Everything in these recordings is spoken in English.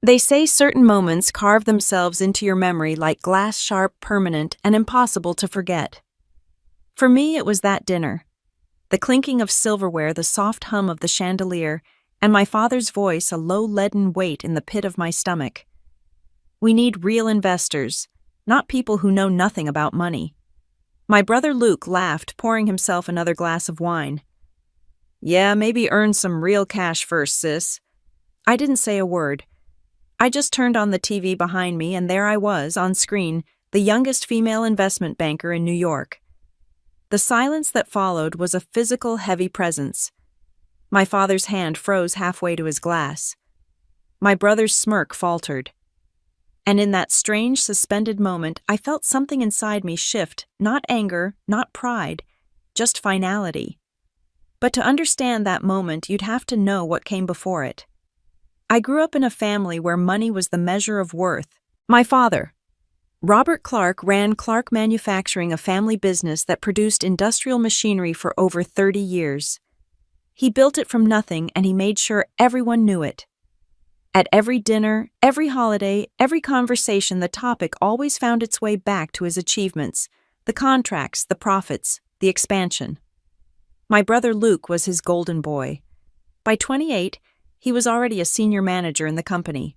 They say certain moments carve themselves into your memory like glass sharp, permanent, and impossible to forget. For me, it was that dinner. The clinking of silverware, the soft hum of the chandelier, and my father's voice a low leaden weight in the pit of my stomach. We need real investors, not people who know nothing about money. My brother Luke laughed, pouring himself another glass of wine. Yeah, maybe earn some real cash first, sis. I didn't say a word. I just turned on the TV behind me, and there I was, on screen, the youngest female investment banker in New York. The silence that followed was a physical, heavy presence. My father's hand froze halfway to his glass. My brother's smirk faltered. And in that strange, suspended moment, I felt something inside me shift, not anger, not pride, just finality. But to understand that moment, you'd have to know what came before it. I grew up in a family where money was the measure of worth. My father, Robert Clark, ran Clark Manufacturing, a family business that produced industrial machinery for over 30 years. He built it from nothing, and he made sure everyone knew it. At every dinner, every holiday, every conversation, the topic always found its way back to his achievements, the contracts, the profits, the expansion. My brother Luke was his golden boy. By 28, he was already a senior manager in the company.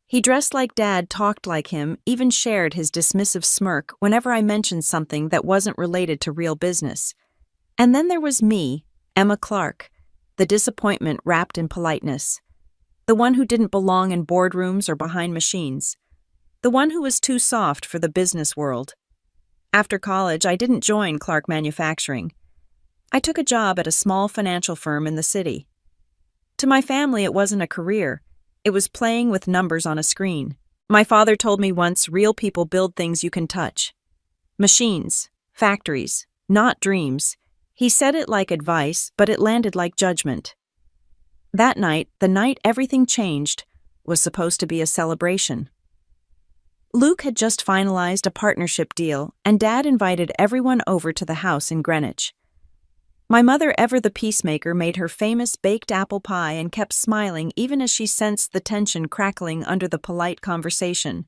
He dressed like Dad, talked like him, even shared his dismissive smirk whenever I mentioned something that wasn't related to real business. And then there was me, Emma Clark, the disappointment wrapped in politeness. The one who didn't belong in boardrooms or behind machines. The one who was too soft for the business world. After college, I didn't join Clark Manufacturing. I took a job at a small financial firm in the city. To my family, it wasn't a career. It was playing with numbers on a screen. My father told me once, real people build things you can touch. Machines, factories, not dreams. He said it like advice, but it landed like judgment. That night, the night everything changed, was supposed to be a celebration. Luke had just finalized a partnership deal, and Dad invited everyone over to the house in Greenwich. My mother, ever the peacemaker, made her famous baked apple pie and kept smiling even as she sensed the tension crackling under the polite conversation.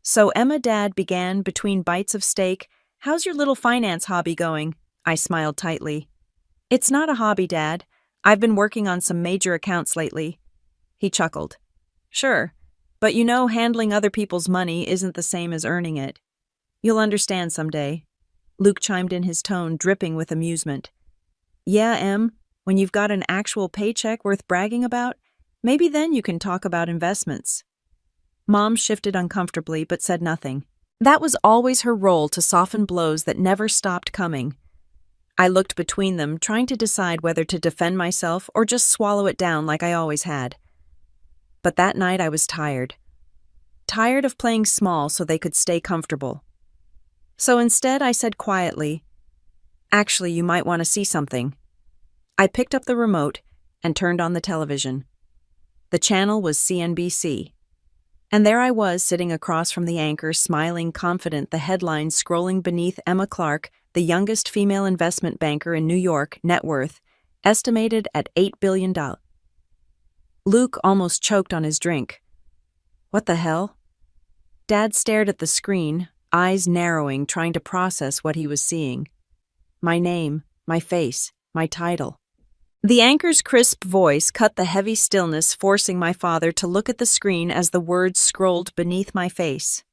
So Emma, Dad began, between bites of steak, "How's your little finance hobby going?" I smiled tightly. "It's not a hobby, Dad. I've been working on some major accounts lately." He chuckled. "Sure, but you know handling other people's money isn't the same as earning it. You'll understand someday." Luke chimed in, his tone dripping with amusement. "Yeah, Em, when you've got an actual paycheck worth bragging about, maybe then you can talk about investments." Mom shifted uncomfortably but said nothing. That was always her role, to soften blows that never stopped coming. I looked between them, trying to decide whether to defend myself or just swallow it down like I always had. But that night I was tired. Tired of playing small so they could stay comfortable. So instead I said quietly, "Actually, you might want to see something." I picked up the remote and turned on the television. The channel was CNBC. And there I was, sitting across from the anchor, smiling, confident, the headlines scrolling beneath: Emma Clark, the youngest female investment banker in New York, net worth, estimated at $8 billion. Luke almost choked on his drink. What the hell? Dad stared at the screen, eyes narrowing, trying to process what he was seeing. My name, my face, my title. The anchor's crisp voice cut the heavy stillness, forcing my father to look at the screen as the words scrolled beneath my face.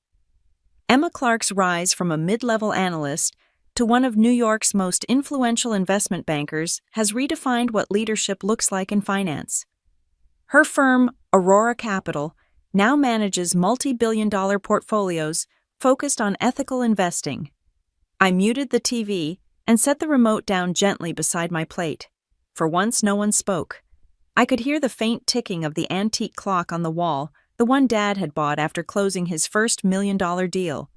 Emma Clark's rise from a mid-level analyst to one of New York's most influential investment bankers has redefined what leadership looks like in finance. Her firm, Aurora Capital, now manages multi-billion-dollar portfolios focused on ethical investing. I muted the TV and set the remote down gently beside my plate. For once, no one spoke. I could hear the faint ticking of the antique clock on the wall, the one Dad had bought after closing his first million-dollar deal.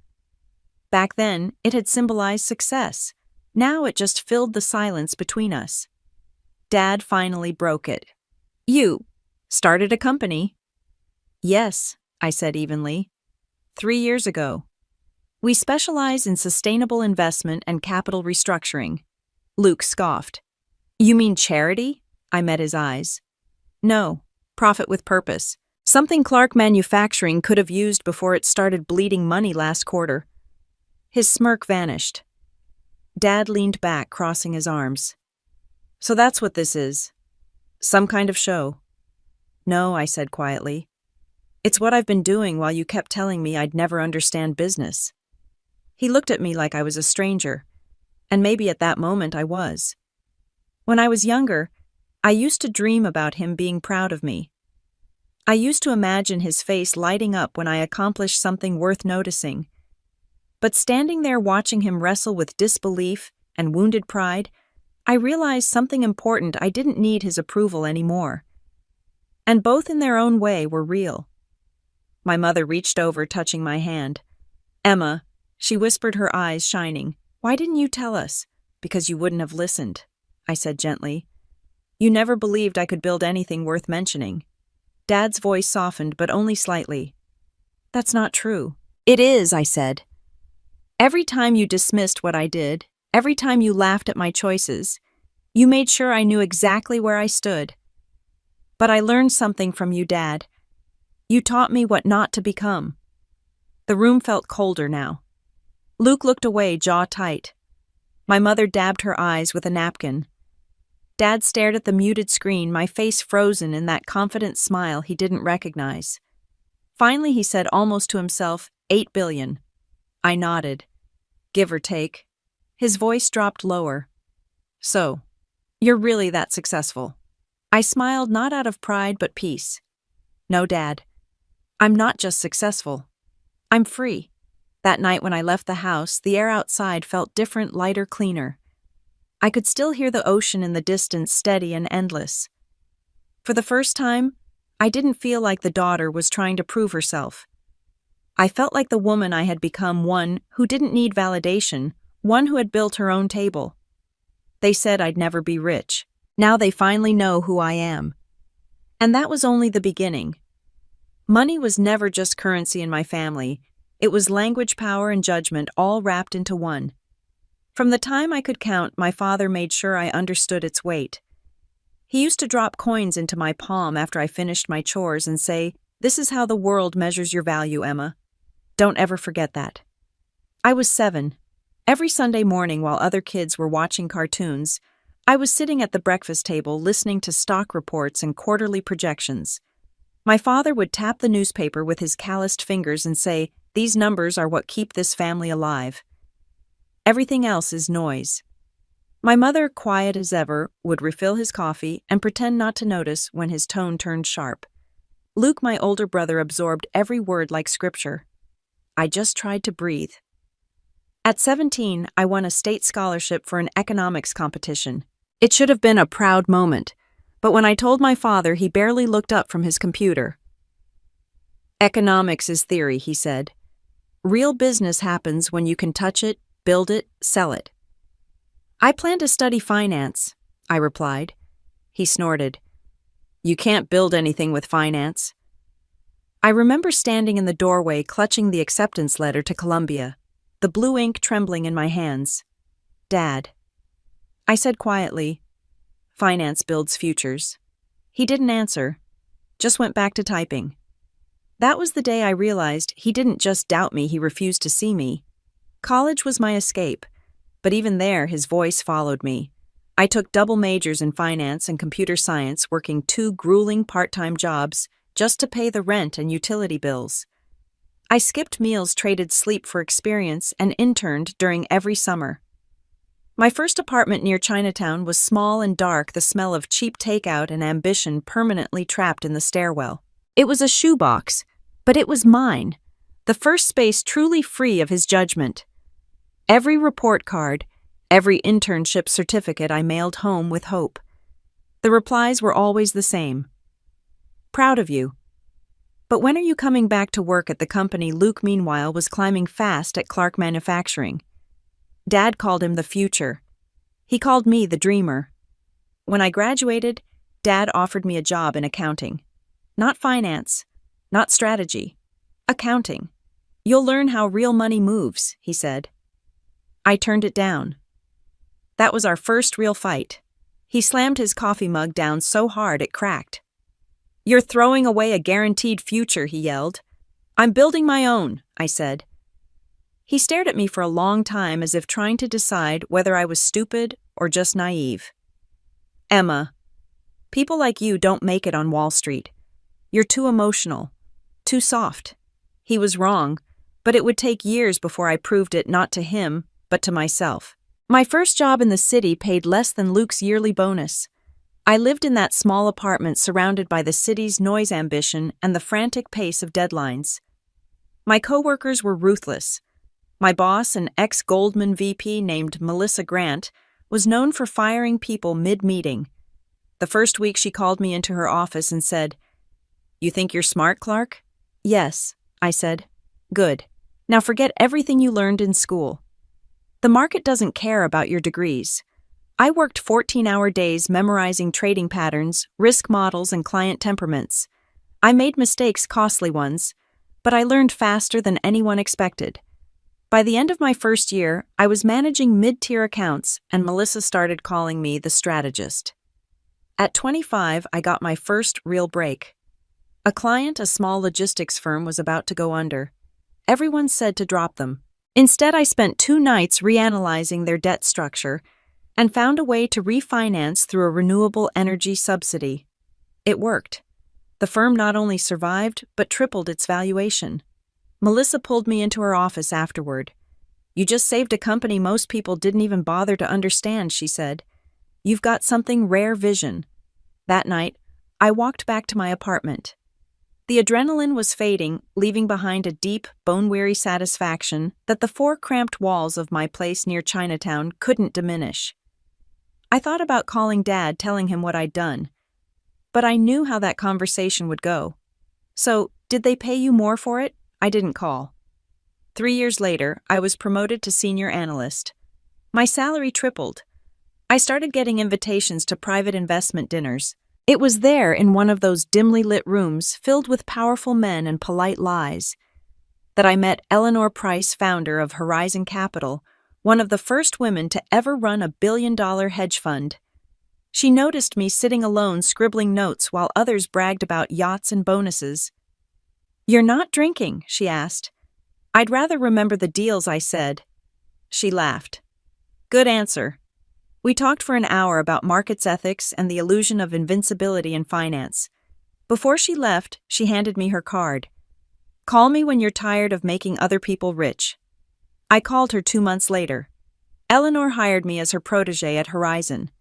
Back then, it had symbolized success. Now it just filled the silence between us. Dad finally broke it. "You started a company?" "Yes," I said evenly. 3 years ago. We specialize in sustainable investment and capital restructuring." Luke scoffed. "You mean charity?" I met his eyes. "No, profit with purpose. Something Clark Manufacturing could have used before it started bleeding money last quarter. His smirk vanished. Dad leaned back, crossing his arms. So that's what this is. Some kind of show. No, I said quietly. It's what I've been doing while you kept telling me I'd never understand business. He looked at me like I was a stranger, and maybe at that moment I was. When I was younger, I used to dream about him being proud of me. I used to imagine his face lighting up when I accomplished something worth noticing. But standing there watching him wrestle with disbelief and wounded pride, I realized something important. I didn't need his approval anymore. And both in their own way were real. My mother reached over, touching my hand. Emma, she whispered, her eyes shining. Why didn't you tell us? Because you wouldn't have listened, I said gently. You never believed I could build anything worth mentioning. Dad's voice softened, but only slightly. That's not true. It is, I said. Every time you dismissed what I did, every time you laughed at my choices, you made sure I knew exactly where I stood. But I learned something from you, Dad. You taught me what not to become. The room felt colder now. Luke looked away, jaw tight. My mother dabbed her eyes with a napkin. Dad stared at the muted screen, my face frozen in that confident smile he didn't recognize. Finally, he said almost to himself, 8 billion. I nodded. Give or take. His voice dropped lower. So, you're really that successful? I smiled, not out of pride but peace. No, Dad. I'm not just successful. I'm free. That night when I left the house, the air outside felt different, lighter, cleaner. I could still hear the ocean in the distance, steady and endless. For the first time, I didn't feel like the daughter was trying to prove herself. I felt like the woman I had become, one who didn't need validation, one who had built her own table. They said I'd never be rich. Now they finally know who I am. And that was only the beginning. Money was never just currency in my family. It was language, power, and judgment all wrapped into one. From the time I could count, my father made sure I understood its weight. He used to drop coins into my palm after I finished my chores and say, "This is how the world measures your value, Emma. Don't ever forget that." I was 7. Every Sunday morning while other kids were watching cartoons, I was sitting at the breakfast table listening to stock reports and quarterly projections. My father would tap the newspaper with his calloused fingers and say, "These numbers are what keep this family alive. Everything else is noise." My mother, quiet as ever, would refill his coffee and pretend not to notice when his tone turned sharp. Luke, my older brother, absorbed every word like scripture. I just tried to breathe. At 17, I won a state scholarship for an economics competition. It should have been a proud moment, but when I told my father, he barely looked up from his computer. Economics is theory, he said. Real business happens when you can touch it, build it, sell it. I plan to study finance, I replied. He snorted. You can't build anything with finance. I remember standing in the doorway clutching the acceptance letter to Columbia, the blue ink trembling in my hands. Dad. I said quietly, finance builds futures. He didn't answer, just went back to typing. That was the day I realized he didn't just doubt me, he refused to see me. College was my escape, but even there his voice followed me. I took double majors in finance and computer science, working 2 grueling part-time jobs just to pay the rent and utility bills. I skipped meals, traded sleep for experience, and interned during every summer. My first apartment near Chinatown was small and dark, the smell of cheap takeout and ambition permanently trapped in the stairwell. It was a shoebox, but it was mine, the first space truly free of his judgment. Every report card, every internship certificate I mailed home with hope. The replies were always the same. Proud of you. But when are you coming back to work at the company? Luke, meanwhile, was climbing fast at Clark Manufacturing. Dad called him the future. He called me the dreamer. When I graduated, Dad offered me a job in accounting. Not finance, not strategy. Accounting. You'll learn how real money moves, he said. I turned it down. That was our first real fight. He slammed his coffee mug down so hard it cracked. "You're throwing away a guaranteed future," he yelled. "I'm building my own," I said. He stared at me for a long time as if trying to decide whether I was stupid or just naive. "Emma, people like you don't make it on Wall Street. You're too emotional, too soft." He was wrong, but it would take years before I proved it not to him, but to myself. My first job in the city paid less than Luke's yearly bonus. I lived in that small apartment surrounded by the city's noise ambition and the frantic pace of deadlines. My coworkers were ruthless. My boss, an ex-Goldman VP named Melissa Grant, was known for firing people mid-meeting. The first week she called me into her office and said, "You think you're smart, Clark?" "Yes," I said. "Good. Now forget everything you learned in school. The market doesn't care about your degrees." I worked 14-hour days memorizing trading patterns, risk models, and client temperaments. I made mistakes, costly ones, but I learned faster than anyone expected. By the end of my first year, I was managing mid-tier accounts, and Melissa started calling me the strategist. At 25, I got my first real break. A client, a small logistics firm, was about to go under. Everyone said to drop them. Instead, I spent 2 nights reanalyzing their debt structure and found a way to refinance through a renewable energy subsidy. It worked. The firm not only survived, but tripled its valuation. Melissa pulled me into her office afterward. "You just saved a company most people didn't even bother to understand," she said. "You've got something rare vision." That night, I walked back to my apartment. The adrenaline was fading, leaving behind a deep, bone-weary satisfaction that the 4 cramped walls of my place near Chinatown couldn't diminish. I thought about calling Dad, telling him what I'd done. But I knew how that conversation would go. "So, did they pay you more for it?" I didn't call. 3 years later, I was promoted to senior analyst. My salary tripled. I started getting invitations to private investment dinners. It was there, in one of those dimly lit rooms filled with powerful men and polite lies, that I met Eleanor Price, founder of Horizon Capital, one of the first women to ever run a billion-dollar hedge fund. She noticed me sitting alone scribbling notes while others bragged about yachts and bonuses. "You're not drinking?" she asked. "I'd rather remember the deals," I said. She laughed. "Good answer." We talked for an hour about markets ethics and the illusion of invincibility in finance. Before she left, she handed me her card. "Call me when you're tired of making other people rich." I called her 2 months later. Eleanor hired me as her protege at Horizon.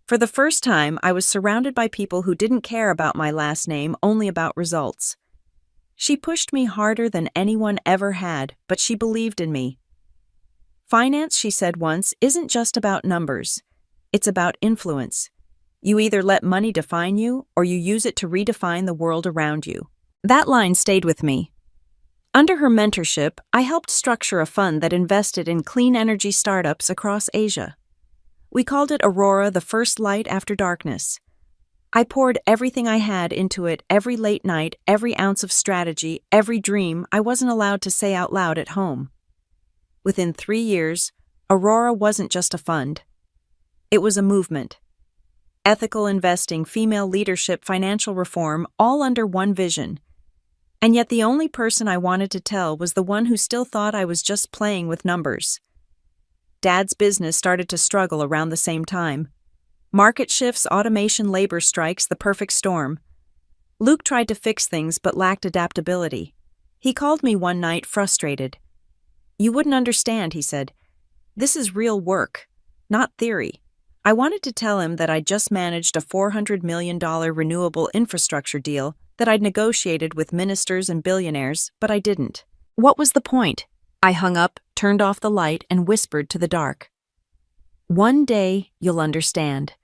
For the first time, I was surrounded by people who didn't care about my last name, only about results. She pushed me harder than anyone ever had, but she believed in me. "Finance," she said once, "isn't just about numbers. It's about influence. You either let money define you, or you use it to redefine the world around you." That line stayed with me. Under her mentorship, I helped structure a fund that invested in clean energy startups across Asia. We called it Aurora, the first light after darkness. I poured everything I had into it, every late night, every ounce of strategy, every dream I wasn't allowed to say out loud at home. Within 3 years, Aurora wasn't just a fund. It was a movement. Ethical investing, female leadership, financial reform, all under one vision. And yet the only person I wanted to tell was the one who still thought I was just playing with numbers. Dad's business started to struggle around the same time. Market shifts, automation, labor strikes, the perfect storm. Luke tried to fix things but lacked adaptability. He called me one night, frustrated. "You wouldn't understand," he said. "This is real work, not theory." I wanted to tell him that I'd just managed a $400 million renewable infrastructure deal that I'd negotiated with ministers and billionaires, but I didn't. What was the point? I hung up, turned off the light, and whispered to the dark. "One day, you'll understand."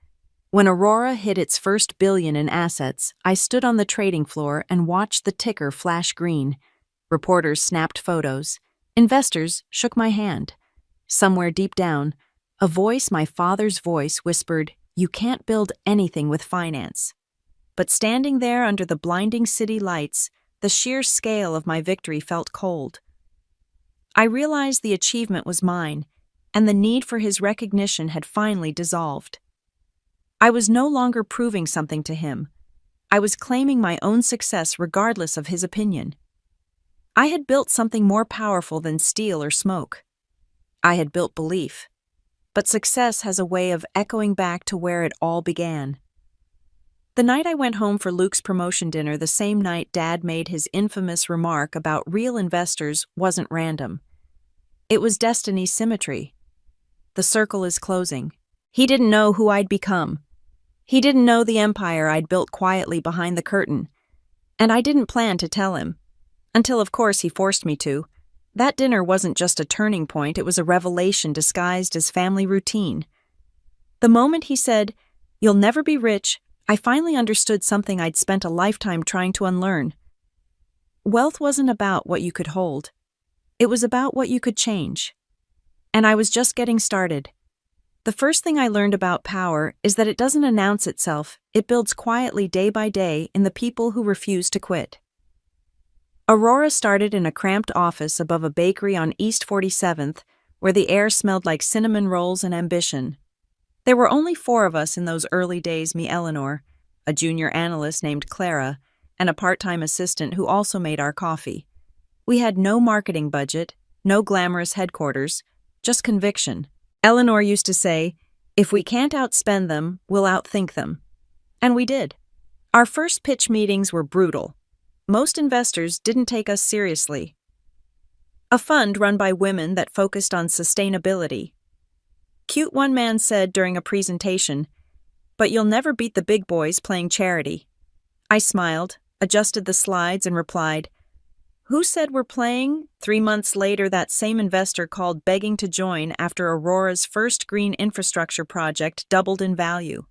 When Aurora hit its first billion in assets, I stood on the trading floor and watched the ticker flash green. Reporters snapped photos. Investors shook my hand. Somewhere deep down, a voice, my father's voice, whispered, "You can't build anything with finance." But standing there under the blinding city lights, the sheer scale of my victory felt cold. I realized the achievement was mine, and the need for his recognition had finally dissolved. I was no longer proving something to him. I was claiming my own success regardless of his opinion. I had built something more powerful than steel or smoke. I had built belief. But success has a way of echoing back to where it all began. The night I went home for Luke's promotion dinner, the same night Dad made his infamous remark about real investors, wasn't random. It was destiny's symmetry. The circle is closing. He didn't know who I'd become. He didn't know the empire I'd built quietly behind the curtain. And I didn't plan to tell him. Until, of course, he forced me to. That dinner wasn't just a turning point, it was a revelation disguised as family routine. The moment he said, "You'll never be rich," I finally understood something I'd spent a lifetime trying to unlearn. Wealth wasn't about what you could hold. It was about what you could change. And I was just getting started. The first thing I learned about power is that it doesn't announce itself, it builds quietly day by day in the people who refuse to quit. Aurora started in a cramped office above a bakery on East 47th, where the air smelled like cinnamon rolls and ambition. There were only 4 of us in those early days: me, Eleanor, a junior analyst named Clara, and a part-time assistant who also made our coffee. We had no marketing budget, no glamorous headquarters, just conviction. Eleanor used to say, "If we can't outspend them, we'll outthink them." And we did. Our first pitch meetings were brutal. Most investors didn't take us seriously. A fund run by women that focused on sustainability. Cute one man said during a presentation, "But you'll never beat the big boys playing charity." I smiled, adjusted the slides, and replied, "Who said we're playing?" 3 months later, that same investor called begging to join after Aurora's first green infrastructure project doubled in value.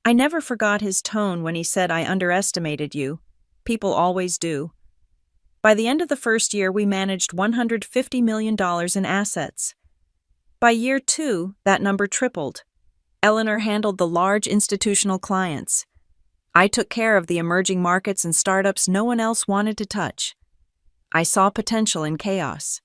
I never forgot his tone when he said, "I underestimated you. People always do." By the end of the first year, we managed $150 million in assets. By year 2, that number tripled. Eleanor handled the large institutional clients. I took care of the emerging markets and startups no one else wanted to touch. I saw potential in chaos.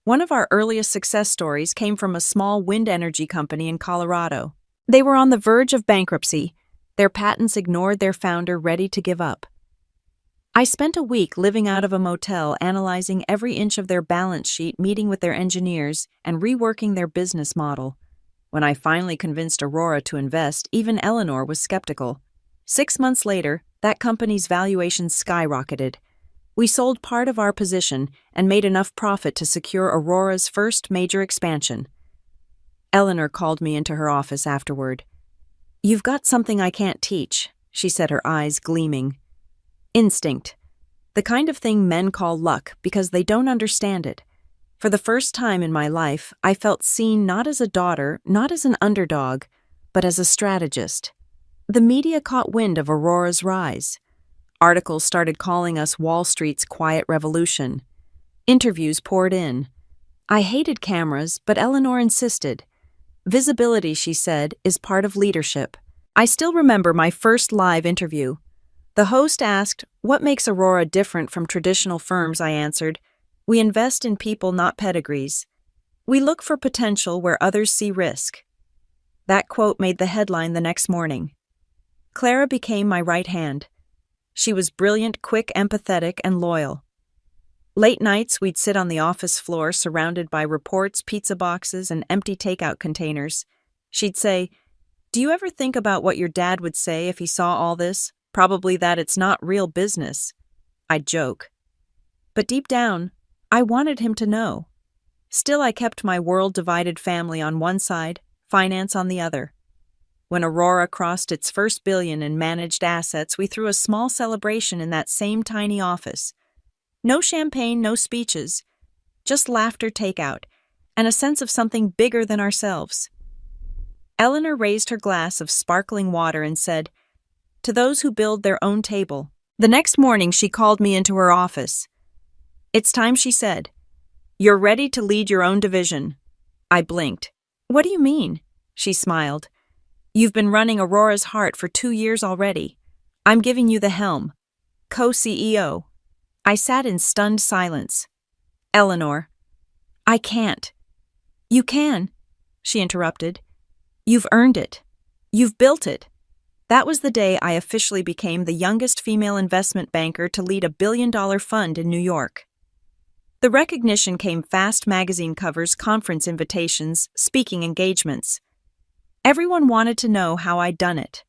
One of our earliest success stories came from a small wind energy company in Colorado. They were on the verge of bankruptcy. Their patents ignored their founder, ready to give up. I spent a week living out of a motel, analyzing every inch of their balance sheet, meeting with their engineers, and reworking their business model. When I finally convinced Aurora to invest, even Eleanor was skeptical. 6 months later, that company's valuation skyrocketed. We sold part of our position and made enough profit to secure Aurora's first major expansion. Eleanor called me into her office afterward. "You've got something I can't teach," she said, her eyes gleaming. "Instinct. The kind of thing men call luck because they don't understand it. For the first time in my life, I felt seen not as a daughter, not as an underdog, but as a strategist. The media caught wind of Aurora's rise. Articles started calling us Wall Street's quiet revolution. Interviews poured in. I hated cameras, but Eleanor insisted. Visibility, she said, is part of leadership. I still remember my first live interview. The host asked, "What makes Aurora different from traditional firms?" I answered, "We invest in people, not pedigrees. We look for potential where others see risk." That quote made the headline the next morning. Clara became my right hand. She was brilliant, quick, empathetic, and loyal. Late nights, we'd sit on the office floor surrounded by reports, pizza boxes, and empty takeout containers. She'd say, "Do you ever think about what your dad would say if he saw all this? Probably that it's not real business." I'd joke. But deep down, I wanted him to know. Still, I kept my world-divided family on one side, finance on the other. When Aurora crossed its first billion in managed assets, we threw a small celebration in that same tiny office. No champagne, no speeches, just laughter, takeout, and a sense of something bigger than ourselves. Eleanor raised her glass of sparkling water and said, "To those who build their own table." The next morning, she called me into her office. "It's time," she said. "You're ready to lead your own division." I blinked. "What do you mean?" She smiled. "You've been running Aurora's heart for 2 years already. I'm giving you the helm. Co-CEO. I sat in stunned silence. "Eleanor." "I can't." "You can," she interrupted. "You've earned it. You've built it. That was the day I officially became the youngest female investment banker to lead $1 billion fund in New York. The recognition came fast: magazine covers, conference invitations, speaking engagements. Everyone wanted to know how I'd done it.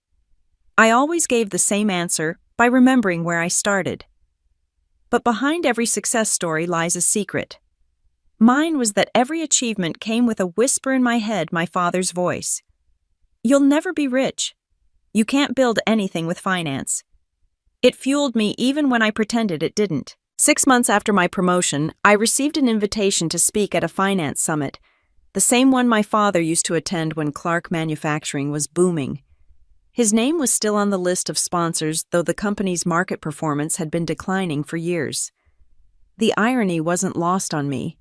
I always gave the same answer, by remembering where I started. But behind every success story lies a secret. Mine was that every achievement came with a whisper in my head, my father's voice. You'll never be rich. You can't build anything with finance. It fueled me even when I pretended it didn't. 6 months after my promotion, I received an invitation to speak at a finance summit, the same one my father used to attend when Clark Manufacturing was booming. His name was still on the list of sponsors, though the company's market performance had been declining for years. The irony wasn't lost on me.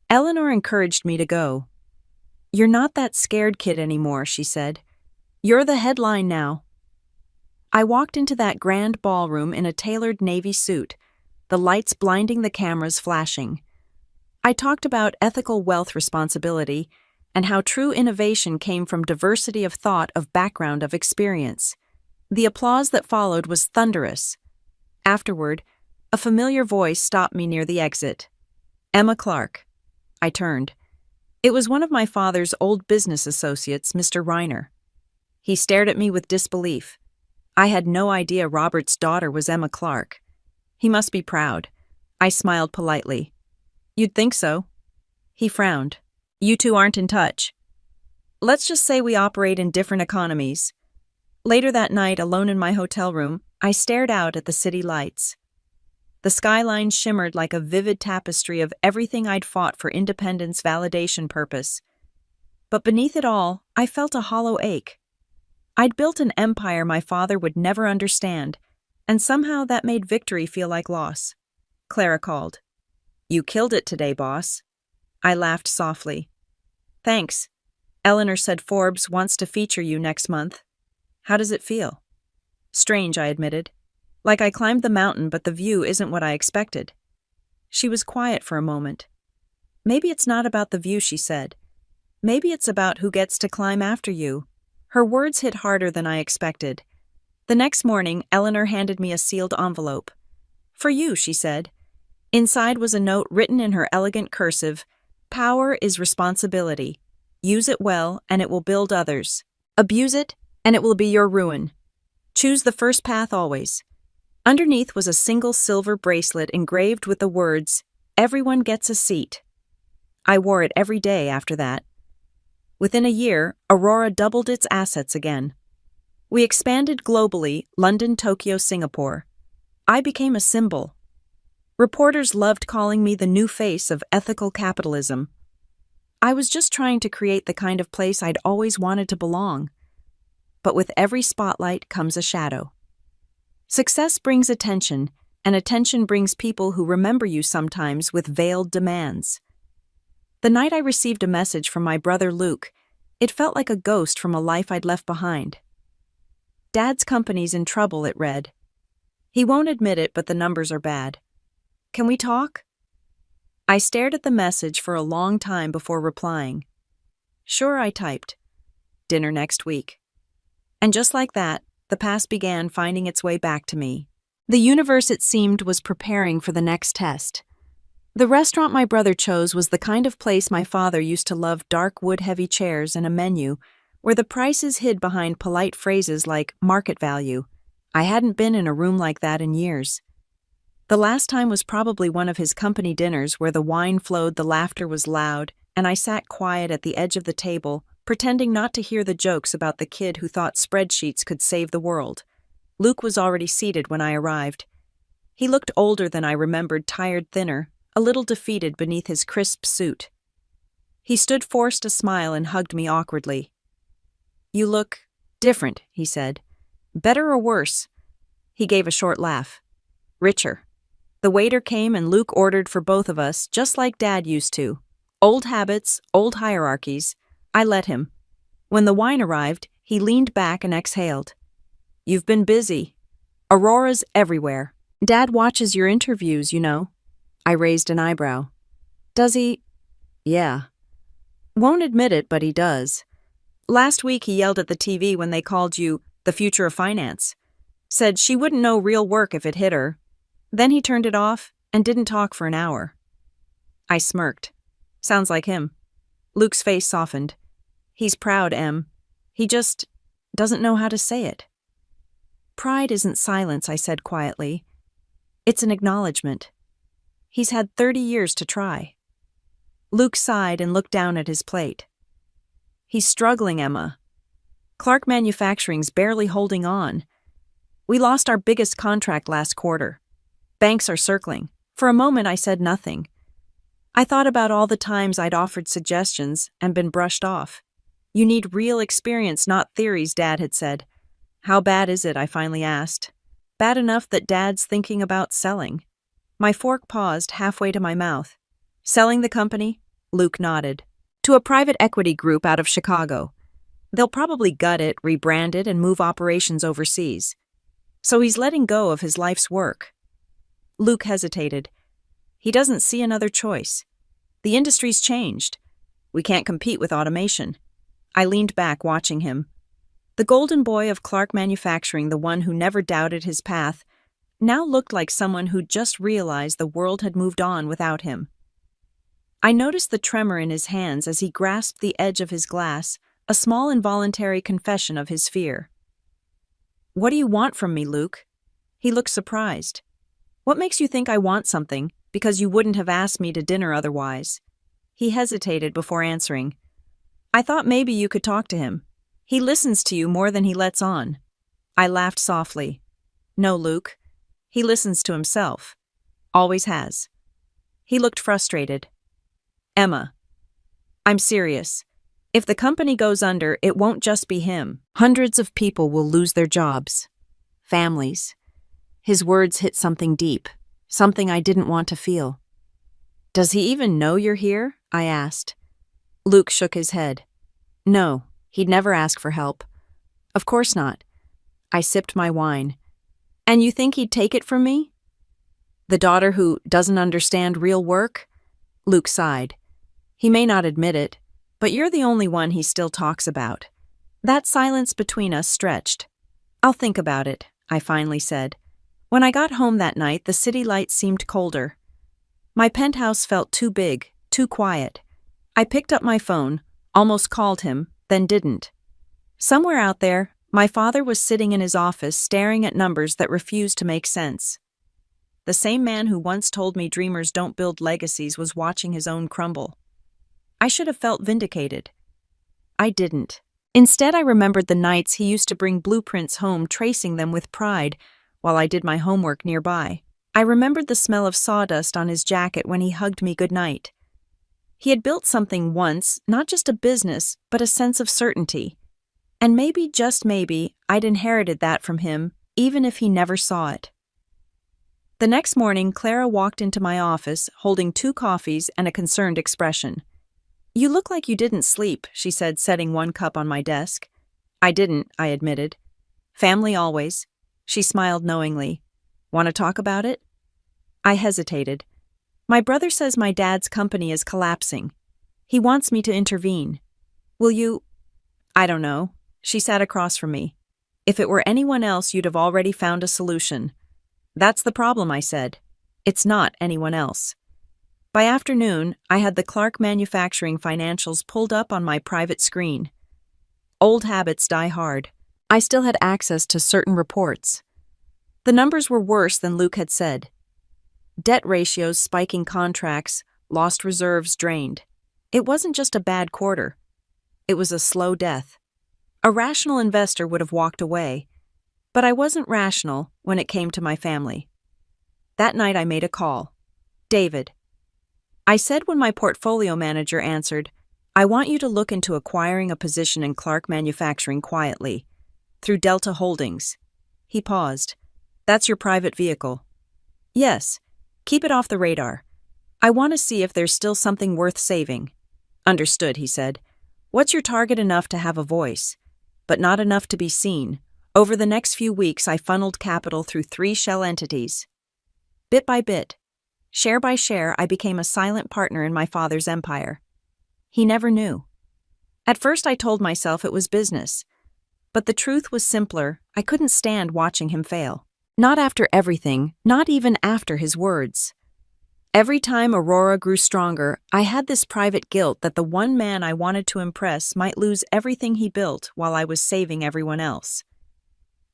Eleanor encouraged me to go. "You're not that scared kid anymore," she said. "You're the headline now." I walked into that grand ballroom in a tailored navy suit, the lights blinding, the cameras flashing. I talked about ethical wealth responsibility and how true innovation came from diversity of thought, of background, of experience. The applause that followed was thunderous. Afterward, a familiar voice stopped me near the exit. "Emma Clark." I turned. It was one of my father's old business associates, Mr. Reiner. He stared at me with disbelief. I had no idea Robert's daughter was Emma Clark. He must be proud. I smiled politely. "You'd think so." He frowned. "You two aren't in touch." "Let's just say we operate in different economies." Later that night, alone in my hotel room, I stared out at the city lights. The skyline shimmered like a vivid tapestry of everything I'd fought for: independence, validation, purpose. But beneath it all, I felt a hollow ache. I'd built an empire my father would never understand, and somehow that made victory feel like loss. Clara called. "You killed it today, boss." I laughed softly. "Thanks. Eleanor said Forbes wants to feature you next month. How does it feel?" "Strange," I admitted. "Like I climbed the mountain, but the view isn't what I expected." She was quiet for a moment. "Maybe it's not about the view," she said. "Maybe it's about who gets to climb after you." Her words hit harder than I expected. The next morning, Eleanor handed me a sealed envelope. "For you," she said. Inside was a note written in her elegant cursive: "Power is responsibility. Use it well, and it will build others. Abuse it, and it will be your ruin. Choose the first path always." Underneath was a single silver bracelet engraved with the words, "Everyone gets a seat." I wore it every day after that. Within a year, Aurora doubled its assets again. We expanded globally: London, Tokyo, Singapore. I became a symbol. Reporters loved calling me the new face of ethical capitalism. I was just trying to create the kind of place I'd always wanted to belong. But with every spotlight comes a shadow. Success brings attention, and attention brings people who remember you, sometimes with veiled demands. The night I received a message from my brother Luke, it felt like a ghost from a life I'd left behind. "Dad's company's in trouble," it read. "He won't admit it, but the numbers are bad. Can we talk?" I stared at the message for a long time before replying. "Sure," I typed. "Dinner next week." And just like that, the past began finding its way back to me. The universe, it seemed, was preparing for the next test. The restaurant my brother chose was the kind of place my father used to love: dark wood-heavy chairs and a menu where the prices hid behind polite phrases like market value. I hadn't been in a room like that in years. The last time was probably one of his company dinners where the wine flowed, the laughter was loud, and I sat quiet at the edge of the table, pretending not to hear the jokes about the kid who thought spreadsheets could save the world. Luke was already seated when I arrived. He looked older than I remembered, tired, thinner, a little defeated beneath his crisp suit. He stood, forced a smile, and hugged me awkwardly. "You look different," he said. "Better or worse?" He gave a short laugh. "Richer." The waiter came and Luke ordered for both of us, just like Dad used to. Old habits, old hierarchies. I let him. When the wine arrived, he leaned back and exhaled. "You've been busy. Aurora's everywhere. Dad watches your interviews, you know." I raised an eyebrow. "Does he?" "Yeah. Won't admit it, but he does. Last week he yelled at the TV when they called you the future of finance. Said she wouldn't know real work if it hit her. Then he turned it off and didn't talk for an hour. I smirked. Sounds like him. Luke's face softened. He's proud, Em. He just doesn't know how to say it. Pride isn't silence, I said quietly. It's an acknowledgement. He's had 30 years to try. Luke sighed and looked down at his plate. He's struggling, Emma. Clark Manufacturing's barely holding on. We lost our biggest contract last quarter. Banks are circling. For a moment, I said nothing. I thought about all the times I'd offered suggestions and been brushed off. You need real experience, not theories, Dad had said. How bad is it? I finally asked. Bad enough that Dad's thinking about selling. My fork paused halfway to my mouth. Selling the company? Luke nodded. To a private equity group out of Chicago. They'll probably gut it, rebrand it, and move operations overseas. So he's letting go of his life's work. Luke hesitated. He doesn't see another choice. The industry's changed. We can't compete with automation. I leaned back, watching him. The golden boy of Clark Manufacturing, the one who never doubted his path, now looked like someone who'd just realized the world had moved on without him. I noticed the tremor in his hands as he grasped the edge of his glass, a small involuntary confession of his fear. What do you want from me, Luke? He looked surprised. What makes you think I want something, because you wouldn't have asked me to dinner otherwise? He hesitated before answering. I thought maybe you could talk to him. He listens to you more than he lets on. I laughed softly. No, Luke. He listens to himself. Always has. He looked frustrated. Emma. I'm serious. If the company goes under, it won't just be him. Hundreds of people will lose their jobs. Families. His words hit something deep, something I didn't want to feel. Does he even know you're here? I asked. Luke shook his head. No, he'd never ask for help. Of course not. I sipped my wine. And you think he'd take it from me? The daughter who doesn't understand real work? Luke sighed. He may not admit it, but you're the only one he still talks about. That silence between us stretched. I'll think about it, I finally said. When I got home that night, the city lights seemed colder. My penthouse felt too big, too quiet. I picked up my phone, almost called him, then didn't. Somewhere out there, my father was sitting in his office staring at numbers that refused to make sense. The same man who once told me dreamers don't build legacies was watching his own crumble. I should have felt vindicated. I didn't. Instead, I remembered the nights he used to bring blueprints home, tracing them with pride, while I did my homework nearby. I remembered the smell of sawdust on his jacket when he hugged me goodnight. He had built something once, not just a business, but a sense of certainty. And maybe, just maybe, I'd inherited that from him, even if he never saw it. The next morning, Clara walked into my office, holding 2 coffees and a concerned expression. You look like you didn't sleep, she said, setting 1 cup on my desk. I didn't, I admitted. Family always. She smiled knowingly. Want to talk about it? I hesitated. My brother says my dad's company is collapsing. He wants me to intervene. Will you? I don't know. She sat across from me. If it were anyone else, you'd have already found a solution. That's the problem, I said. It's not anyone else. By afternoon, I had the Clark Manufacturing financials pulled up on my private screen. Old habits die hard. I still had access to certain reports. The numbers were worse than Luke had said. Debt ratios spiking, contracts, lost reserves drained. It wasn't just a bad quarter. It was a slow death. A rational investor would have walked away, but I wasn't rational when it came to my family. That night I made a call. David. I said when my portfolio manager answered, I want you to look into acquiring a position in Clark Manufacturing quietly, through Delta Holdings. He paused. That's your private vehicle. Yes. Keep it off the radar. I want to see if there's still something worth saving. Understood, he said. What's your target? Enough to have a voice, but not enough to be seen. Over the next few weeks, I funneled capital through 3 shell entities. Bit by bit, share by share, I became a silent partner in my father's empire. He never knew. At first, I told myself it was business, But the truth was simpler. I couldn't stand watching him fail. Not after everything, not even after his words. Every time Aurora grew stronger, I had this private guilt that the one man I wanted to impress might lose everything he built while I was saving everyone else.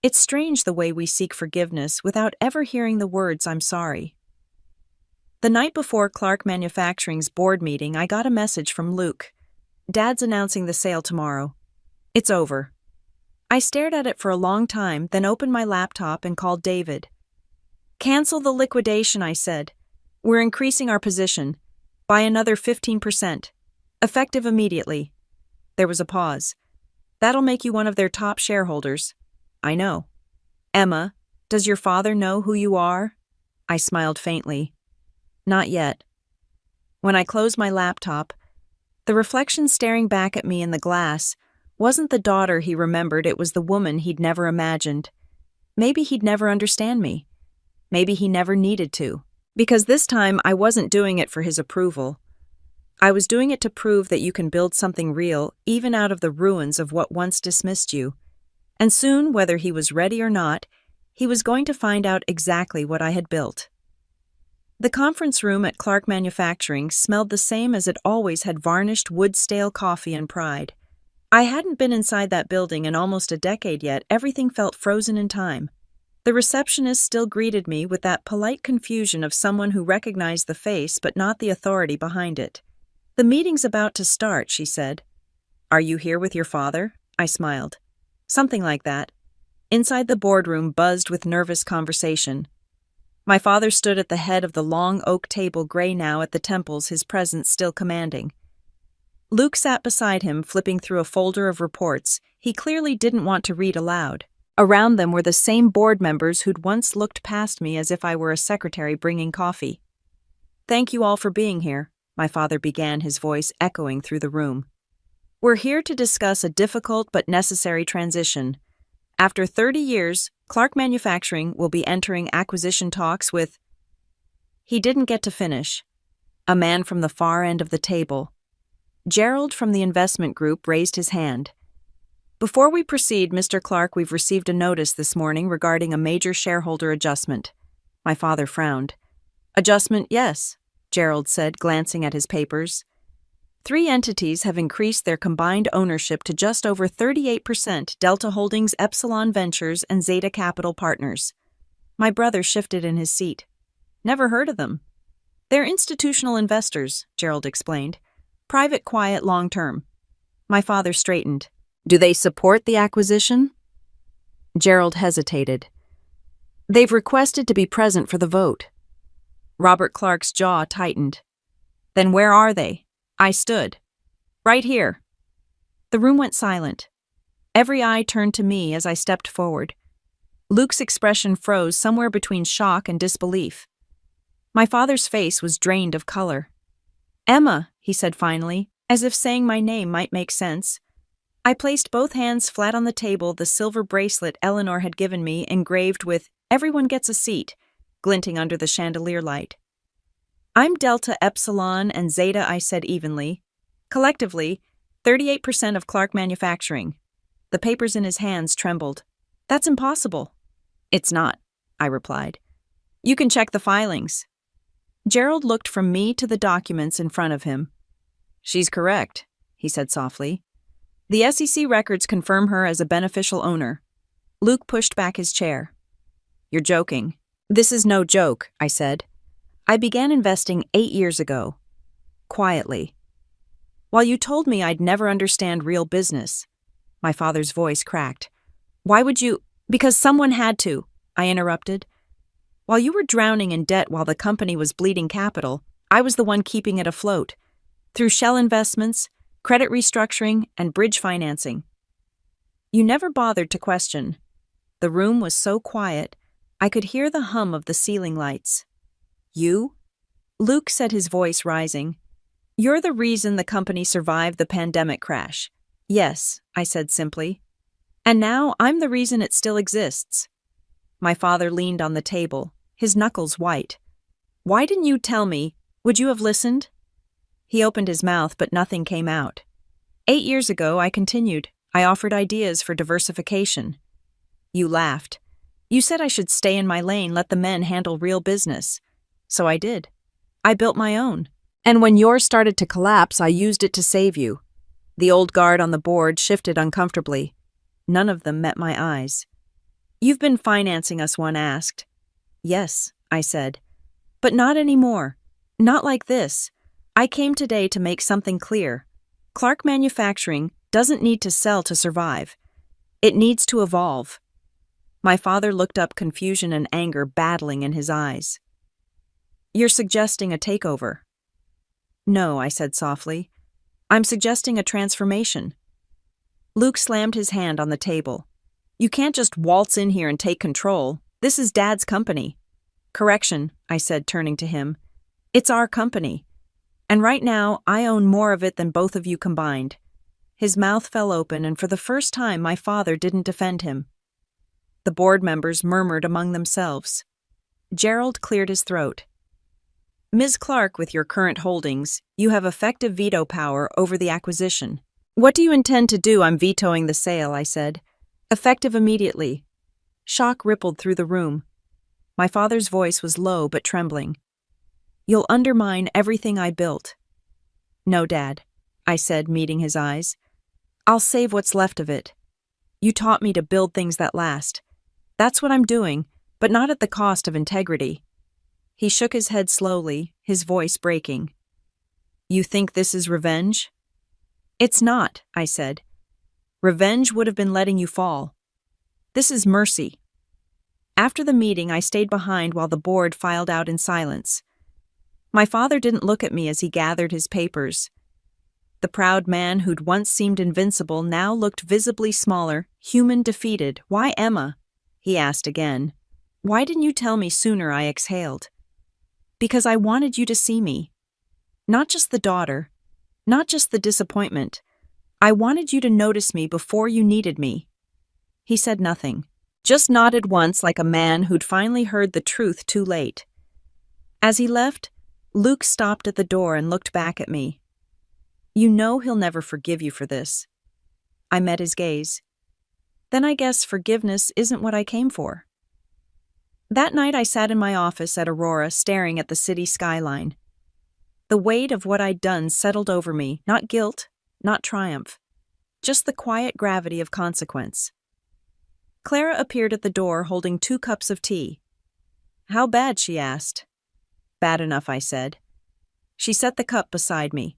It's strange the way we seek forgiveness without ever hearing the words "I'm sorry." The night before Clark Manufacturing's board meeting, I got a message from Luke. "Dad's announcing the sale tomorrow. It's over." I stared at it for a long time, then opened my laptop and called David. "Cancel the liquidation," I said. "We're increasing our position by another 15%, effective immediately." There was a pause. "That'll make you one of their top shareholders." "I know." "Emma, does your father know who you are?" I smiled faintly. "Not yet." When I closed my laptop, the reflection staring back at me in the glass wasn't the daughter he remembered, it was the woman he'd never imagined. Maybe he'd never understand me. Maybe he never needed to. Because this time I wasn't doing it for his approval. I was doing it to prove that you can build something real even out of the ruins of what once dismissed you. And soon, whether he was ready or not, he was going to find out exactly what I had built. The conference room at Clark Manufacturing smelled the same as it always had: varnished wood-stale coffee and pride. I hadn't been inside that building in almost a decade yet. Everything felt frozen in time. The receptionist still greeted me with that polite confusion of someone who recognized the face but not the authority behind it. "The meeting's about to start," she said. "Are you here with your father?" I smiled. "Something like that." Inside, the boardroom buzzed with nervous conversation. My father stood at the head of the long oak table, gray now at the temples, his presence still commanding. Luke sat beside him, flipping through a folder of reports he clearly didn't want to read aloud. Around them were the same board members who'd once looked past me as if I were a secretary bringing coffee. "Thank you all for being here," my father began, his voice echoing through the room. "We're here to discuss a difficult but necessary transition. After 30 years, Clark Manufacturing will be entering acquisition talks with—" He didn't get to finish. A man from the far end of the table, Gerald from the investment group, raised his hand. "Before we proceed, Mr. Clark, we've received a notice this morning regarding a major shareholder adjustment." My father frowned. "Adjustment, yes," Gerald said, glancing at his papers. 3 entities have increased their combined ownership to just over 38%: Delta Holdings, Epsilon Ventures, and Zeta Capital Partners. My brother shifted in his seat. "Never heard of them." "They're institutional investors," Gerald explained. "Private, quiet, long-term." My father straightened. "Do they support the acquisition?" Gerald hesitated. "They've requested to be present for the vote." Robert Clark's jaw tightened. "Then where are they?" I stood. "Right here." The room went silent. Every eye turned to me as I stepped forward. Luke's expression froze somewhere between shock and disbelief. My father's face was drained of color. "Emma," he said finally, as if saying my name might make sense. I placed both hands flat on the table, the silver bracelet Eleanor had given me, engraved with "Everyone gets a seat," glinting under the chandelier light. "I'm Delta, Epsilon, and Zeta," I said evenly. "Collectively, 38% of Clark Manufacturing." The papers in his hands trembled. "That's impossible." "It's not," I replied. "You can check the filings." Gerald looked from me to the documents in front of him. "She's correct," he said softly. "The SEC records confirm her as a beneficial owner." Luke pushed back his chair. "You're joking." "This is no joke," I said. "I began investing 8 years ago. Quietly. While you told me I'd never understand real business." My father's voice cracked. "Why would you—" "Because someone had to," I interrupted. "While you were drowning in debt while the company was bleeding capital, I was the one keeping it afloat. Through shell investments, credit restructuring, and bridge financing." You never bothered to question. The room was so quiet, I could hear the hum of the ceiling lights. "You?" Luke said, his voice rising. "You're the reason the company survived the pandemic crash." "Yes," I said simply. "And now I'm the reason it still exists." My father leaned on the table, his knuckles white. "Why didn't you tell me? Would you have listened?" He opened his mouth, but nothing came out. 8 years ago, I continued, I offered ideas for diversification. You laughed. You said I should stay in my lane, let the men handle real business. So I did. I built my own. And when yours started to collapse, I used it to save you. The old guard on the board shifted uncomfortably. None of them met my eyes. You've been financing us, one asked. Yes, I said. But not anymore. Not like this. I came today to make something clear. Clark Manufacturing doesn't need to sell to survive. It needs to evolve. My father looked up, confusion and anger battling in his eyes. You're suggesting a takeover? No, I said softly. I'm suggesting a transformation. Luke slammed his hand on the table. You can't just waltz in here and take control. This is Dad's company. Correction, I said, turning to him. It's our company. And right now, I own more of it than both of you combined. His mouth fell open, and for the first time, my father didn't defend him. The board members murmured among themselves. Gerald cleared his throat. Ms. Clark, with your current holdings, you have effective veto power over the acquisition. What do you intend to do? I'm vetoing the sale, I said. Effective immediately. Shock rippled through the room. My father's voice was low but trembling. You'll undermine everything I built. No, Dad, I said, meeting his eyes. I'll save what's left of it. You taught me to build things that last. That's what I'm doing, but not at the cost of integrity. He shook his head slowly, his voice breaking. You think this is revenge? It's not, I said. Revenge would have been letting you fall. This is mercy. After the meeting, I stayed behind while the board filed out in silence. My father didn't look at me as he gathered his papers. The proud man who'd once seemed invincible now looked visibly smaller, human, defeated. Why Emma? He asked again. Why didn't you tell me sooner? I exhaled. Because I wanted you to see me. Not just the daughter, not just the disappointment. I wanted you to notice me before you needed me. He said nothing, just nodded once like a man who'd finally heard the truth too late. As he left, Luke stopped at the door and looked back at me. You know he'll never forgive you for this. I met his gaze. Then I guess forgiveness isn't what I came for. That night I sat in my office at Aurora staring at the city skyline. The weight of what I'd done settled over me, not guilt, not triumph, just the quiet gravity of consequence. Clara appeared at the door holding 2 cups of tea. How bad? She asked. Bad enough, I said. She set the cup beside me.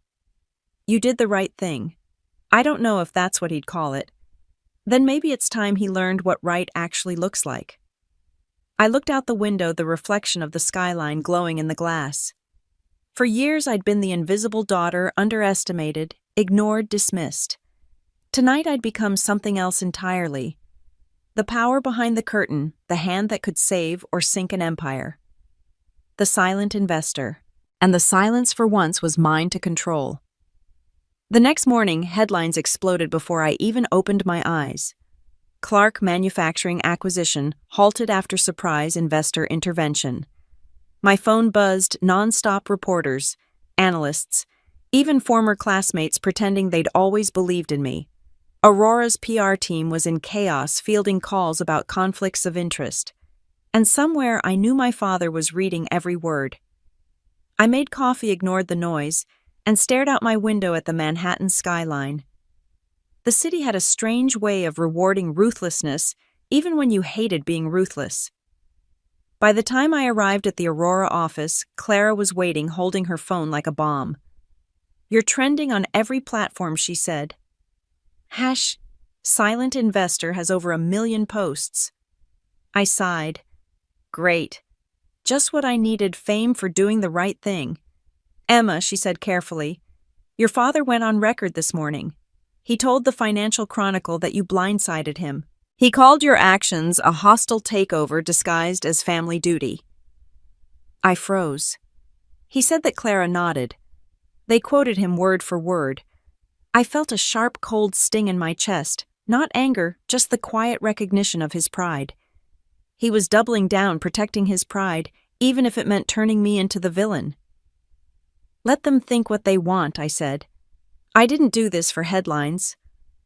You did the right thing. I don't know if that's what he'd call it. Then maybe it's time he learned what right actually looks like. I looked out the window, the reflection of the skyline glowing in the glass. For years I'd been the invisible daughter, underestimated, ignored, dismissed. Tonight I'd become something else entirely. The power behind the curtain, the hand that could save or sink an empire. The silent investor. And the silence for once was mine to control. The next morning, headlines exploded before I even opened my eyes. Clark Manufacturing acquisition halted after surprise investor intervention. My phone buzzed, non-stop reporters, analysts, even former classmates pretending they'd always believed in me. Aurora's PR team was in chaos, fielding calls about conflicts of interest. And somewhere I knew my father was reading every word. I made coffee, ignored the noise, and stared out my window at the Manhattan skyline. The city had a strange way of rewarding ruthlessness, even when you hated being ruthless. By the time I arrived at the Aurora office, Clara was waiting, holding her phone like a bomb. You're trending on every platform, she said. Silent investor has over 1 million posts. I sighed. Great. Just what I needed, fame for doing the right thing. Emma, she said carefully, your father went on record this morning. He told the Financial Chronicle that you blindsided him. He called your actions a hostile takeover disguised as family duty. I froze. He said that. Clara nodded. They quoted him word for word. I felt a sharp, cold sting in my chest, not anger, just the quiet recognition of his pride. He was doubling down, protecting his pride, even if it meant turning me into the villain. Let them think what they want, I said. I didn't do this for headlines.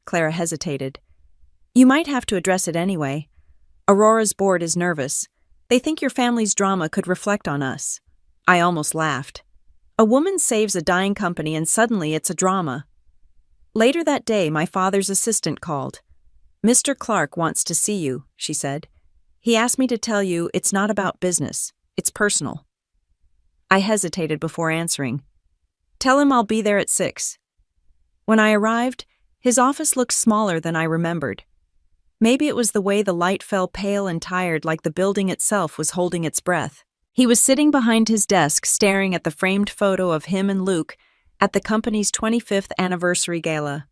Clara hesitated. You might have to address it anyway. Aurora's board is nervous. They think your family's drama could reflect on us. I almost laughed. A woman saves a dying company and suddenly it's a drama. Later that day, my father's assistant called. Mr. Clark wants to see you, she said. He asked me to tell you it's not about business, it's personal. I hesitated before answering. Tell him I'll be there at 6. When I arrived, his office looked smaller than I remembered. Maybe it was the way the light fell pale and tired, like the building itself was holding its breath. He was sitting behind his desk staring at the framed photo of him and Luke at the company's 25th anniversary gala.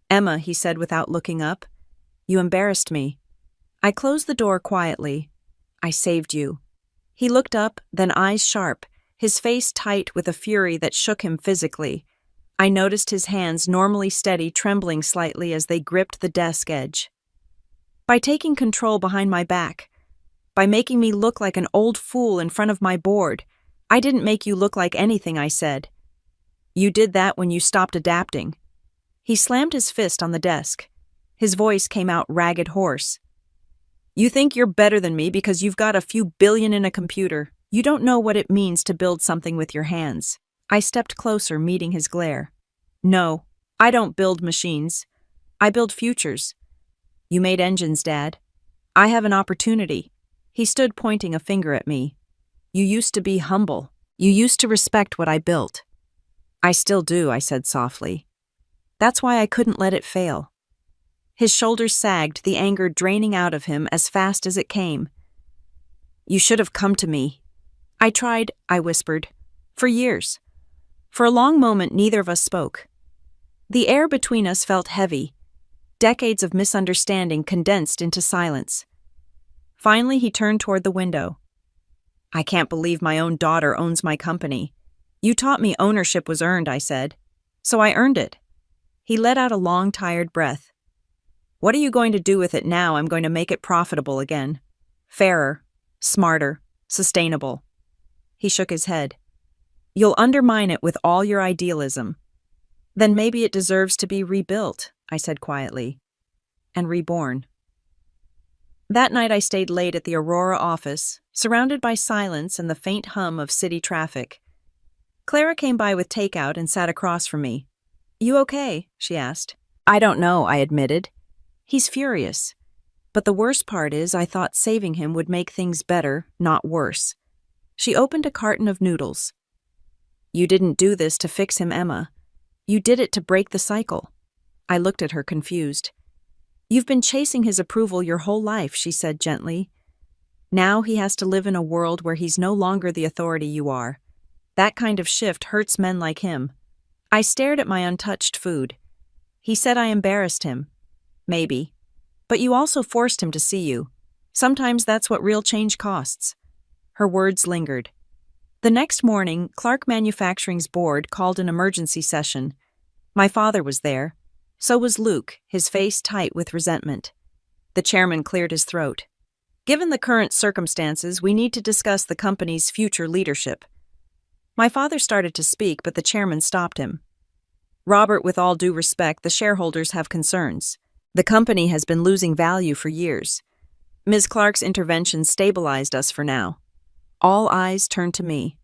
Emma, he said without looking up, you embarrassed me. I closed the door quietly. I saved you. He looked up, then eyes sharp, his face tight with a fury that shook him physically. I noticed his hands, normally steady, trembling slightly as they gripped the desk edge. By taking control behind my back, by making me look like an old fool in front of my board, I didn't make you look like anything, I said. You did that when you stopped adapting. He slammed his fist on the desk. His voice came out ragged hoarse. You think you're better than me because you've got a few billion in a computer. You don't know what it means to build something with your hands. I stepped closer, meeting his glare. No, I don't build machines. I build futures. You made engines, Dad. I have an opportunity. He stood pointing a finger at me. You used to be humble. You used to respect what I built. I still do, I said softly. That's why I couldn't let it fail. His shoulders sagged, the anger draining out of him as fast as it came. You should have come to me. I tried, I whispered. For years. For a long moment, neither of us spoke. The air between us felt heavy. Decades of misunderstanding condensed into silence. Finally, he turned toward the window. I can't believe my own daughter owns my company. You taught me ownership was earned, I said. So I earned it. He let out a long, tired breath. What are you going to do with it now? I'm going to make it profitable again. Fairer, smarter, sustainable. He shook his head. You'll undermine it with all your idealism. Then maybe it deserves to be rebuilt, I said quietly, and reborn. That night I stayed late at the Aurora office, surrounded by silence and the faint hum of city traffic. Clara came by with takeout and sat across from me. You okay? She asked. I don't know, I admitted. He's furious. But the worst part is I thought saving him would make things better, not worse. She opened a carton of noodles. You didn't do this to fix him, Emma. You did it to break the cycle. I looked at her confused. You've been chasing his approval your whole life, she said gently. Now he has to live in a world where he's no longer the authority you are. That kind of shift hurts men like him. I stared at my untouched food. He said I embarrassed him. Maybe. But you also forced him to see you. Sometimes that's what real change costs. Her words lingered. The next morning, Clark Manufacturing's board called an emergency session. My father was there. So was Luke, his face tight with resentment. The chairman cleared his throat. Given the current circumstances, we need to discuss the company's future leadership. My father started to speak, but the chairman stopped him. Robert, with all due respect, the shareholders have concerns. The company has been losing value for years. Ms. Clark's intervention stabilized us for now. All eyes turned to me.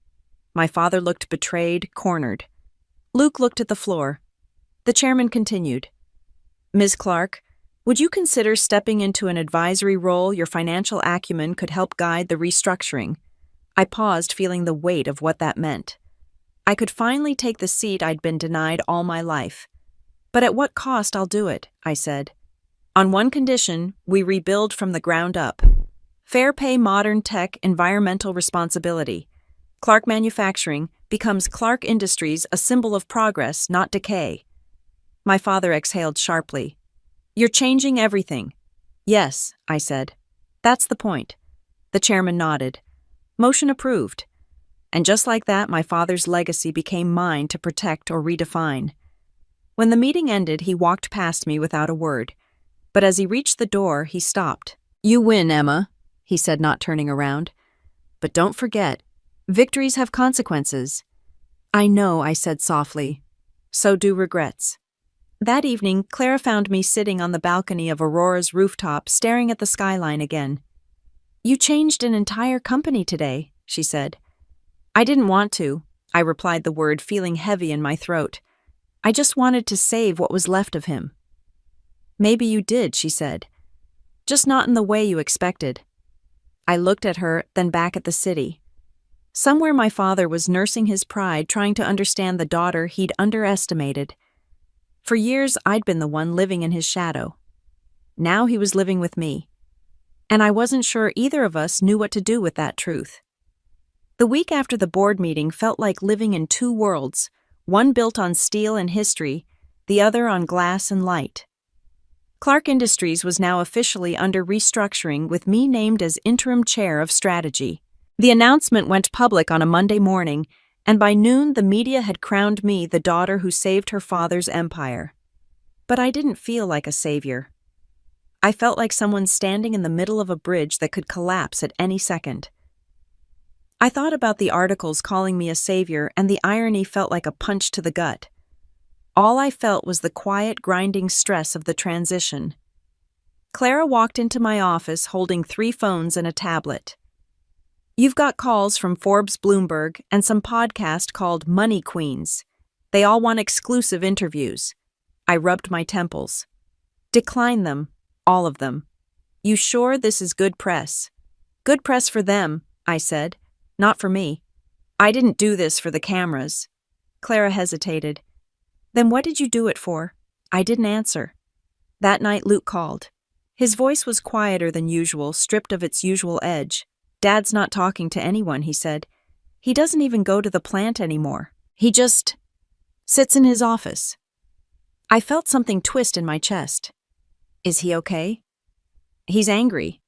My father looked betrayed, cornered. Luke looked at the floor. The chairman continued. Ms. Clark, would you consider stepping into an advisory role? Your financial acumen could help guide the restructuring. I paused, feeling the weight of what that meant. I could finally take the seat I'd been denied all my life. But at what cost? I'll do it, I said. On one condition, we rebuild from the ground up. Fair pay, modern tech, environmental responsibility. Clark Manufacturing becomes Clark Industries, a symbol of progress, not decay. My father exhaled sharply. You're changing everything. Yes, I said. That's the point. The chairman nodded. Motion approved. And just like that, my father's legacy became mine to protect or redefine. When the meeting ended, he walked past me without a word. But as he reached the door, he stopped. You win, Emma, he said, not turning around. But don't forget, victories have consequences. I know, I said softly. So do regrets. That evening, Clara found me sitting on the balcony of Aurora's rooftop, staring at the skyline again. "You changed an entire company today," she said. "I didn't want to," I replied, the word feeling heavy in my throat. "I just wanted to save what was left of him." "Maybe you did," she said. "Just not in the way you expected." I looked at her, then back at the city. Somewhere my father was nursing his pride, trying to understand the daughter he'd underestimated. For years, I'd been the one living in his shadow. Now he was living with me. And I wasn't sure either of us knew what to do with that truth. The week after the board meeting felt like living in two worlds, one built on steel and history, the other on glass and light. Clark Industries was now officially under restructuring, with me named as interim chair of strategy. The announcement went public on a Monday morning, and by noon the media had crowned me the daughter who saved her father's empire. But I didn't feel like a savior. I felt like someone standing in the middle of a bridge that could collapse at any second. I thought about the articles calling me a savior, and the irony felt like a punch to the gut. All I felt was the quiet, grinding stress of the transition. Clara walked into my office holding 3 phones and a tablet. "You've got calls from Forbes, Bloomberg, and some podcast called Money Queens. They all want exclusive interviews." I rubbed my temples. "Decline them, all of them. You sure this is good press?" "Good press for them," I said. "Not for me. I didn't do this for the cameras." Clara hesitated. "Then what did you do it for?" I didn't answer. That night Luke called. His voice was quieter than usual, stripped of its usual edge. "Dad's not talking to anyone," he said. "He doesn't even go to the plant anymore. He just sits in his office." I felt something twist in my chest. "Is he okay?" "He's angry.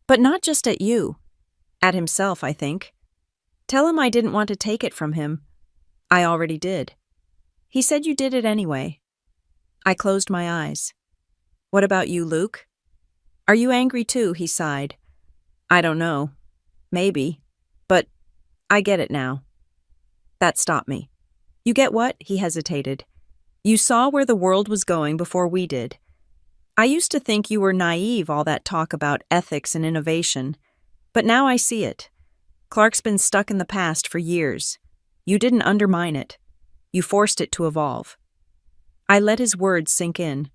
But not just at you. At himself, I think. Tell him I didn't want to take it from him." "I already did." "He said you did it anyway." I closed my eyes. "What about you, Luke? Are you angry too?" he sighed. "I don't know. Maybe. But I get it now." That stopped me. "You get what?" He hesitated. "You saw where the world was going before we did. I used to think you were naive, all that talk about ethics and innovation. But now I see it. Clark's been stuck in the past for years. You didn't undermine it. You forced it to evolve." I let his words sink in.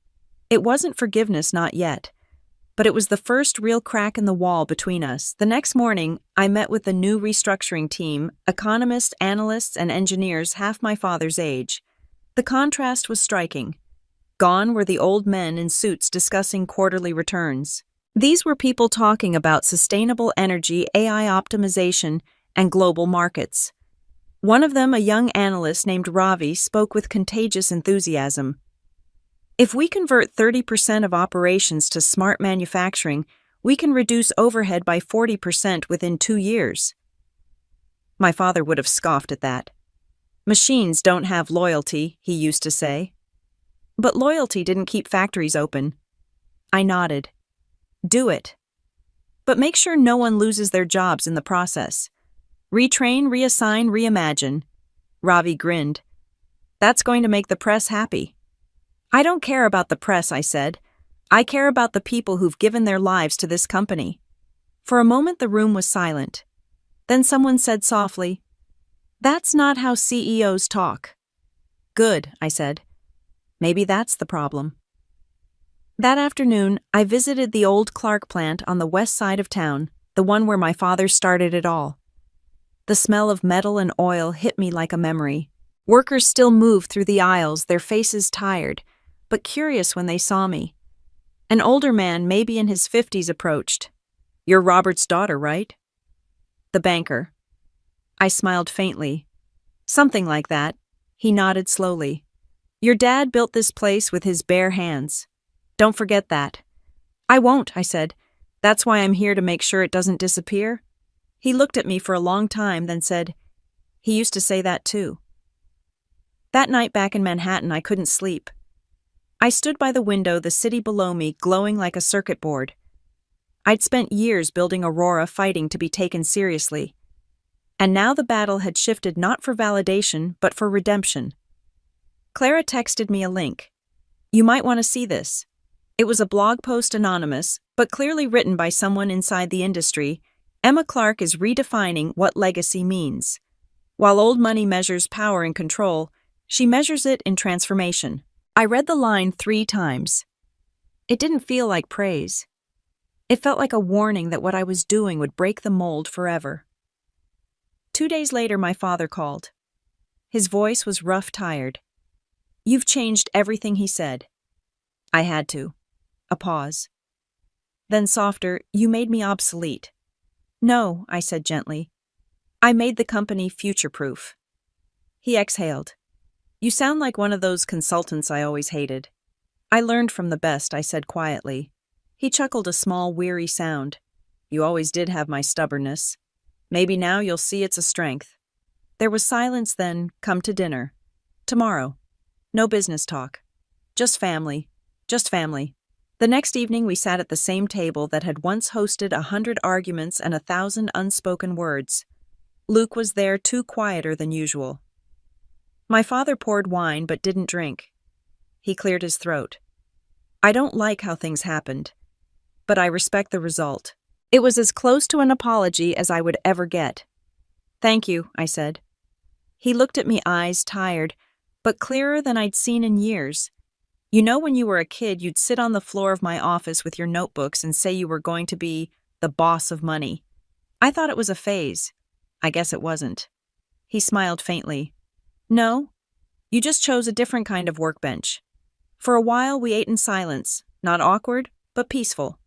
It wasn't forgiveness, not yet. But it was the first real crack in the wall between us. The next morning, I met with the new restructuring team, economists, analysts, and engineers half my father's age. The contrast was striking. Gone were the old men in suits discussing quarterly returns. These were people talking about sustainable energy, AI optimization, and global markets. One of them, a young analyst named Ravi, spoke with contagious enthusiasm. "If we convert 30% of operations to smart manufacturing, we can reduce overhead by 40% within 2 years. My father would have scoffed at that. "Machines don't have loyalty," he used to say. But loyalty didn't keep factories open. I nodded. "Do it. But make sure no one loses their jobs in the process. Retrain, reassign, reimagine." Ravi grinned. "That's going to make the press happy." "I don't care about the press," I said. "I care about the people who've given their lives to this company." For a moment the room was silent. Then someone said softly, "That's not how CEOs talk." "Good," I said. "Maybe that's the problem." That afternoon, I visited the old Clark plant on the west side of town, the one where my father started it all. The smell of metal and oil hit me like a memory. Workers still moved through the aisles, their faces tired, but curious when they saw me. An older man, maybe in his 50s, approached. "You're Robert's daughter, right?" "The banker." I smiled faintly. "Something like that." He nodded slowly. "Your dad built this place with his bare hands. Don't forget that." "I won't," I said. "That's why I'm here, to make sure it doesn't disappear." He looked at me for a long time, then said, "He used to say that too." That night back in Manhattan, I couldn't sleep. I stood by the window, the city below me glowing like a circuit board. I'd spent years building Aurora, fighting to be taken seriously. And now the battle had shifted, not for validation, but for redemption. Clara texted me a link. You might want to see this. It was a blog post anonymous, but clearly written by someone inside the industry. Emma Clark is redefining what legacy means. While old money measures power and control, she measures it in transformation. I read the line 3 times. It didn't feel like praise. It felt like a warning that what I was doing would break the mold forever. 2 days later, my father called. His voice was rough, tired. "You've changed everything," he said. I had to. A pause. Then softer, "You made me obsolete." "No," I said gently. "I made the company future-proof." He exhaled. "You sound like one of those consultants I always hated." "I learned from the best," I said quietly. He chuckled a small, weary sound. "You always did have my stubbornness. Maybe now you'll see it's a strength." There was silence then. "Come to dinner. Tomorrow. No business talk. Just family. Just family." The next evening we sat at the same table that had once hosted 100 arguments and 1,000 unspoken words. Luke was there, too quieter than usual. My father poured wine but didn't drink. He cleared his throat. "I don't like how things happened, but I respect the result." It was as close to an apology as I would ever get. "Thank you," I said. He looked at me, eyes tired, but clearer than I'd seen in years. "You know, when you were a kid, you'd sit on the floor of my office with your notebooks and say you were going to be the boss of money. I thought it was a phase. I guess it wasn't." He smiled faintly. "No, you just chose a different kind of workbench. For a while we ate in silence, not awkward, but peaceful.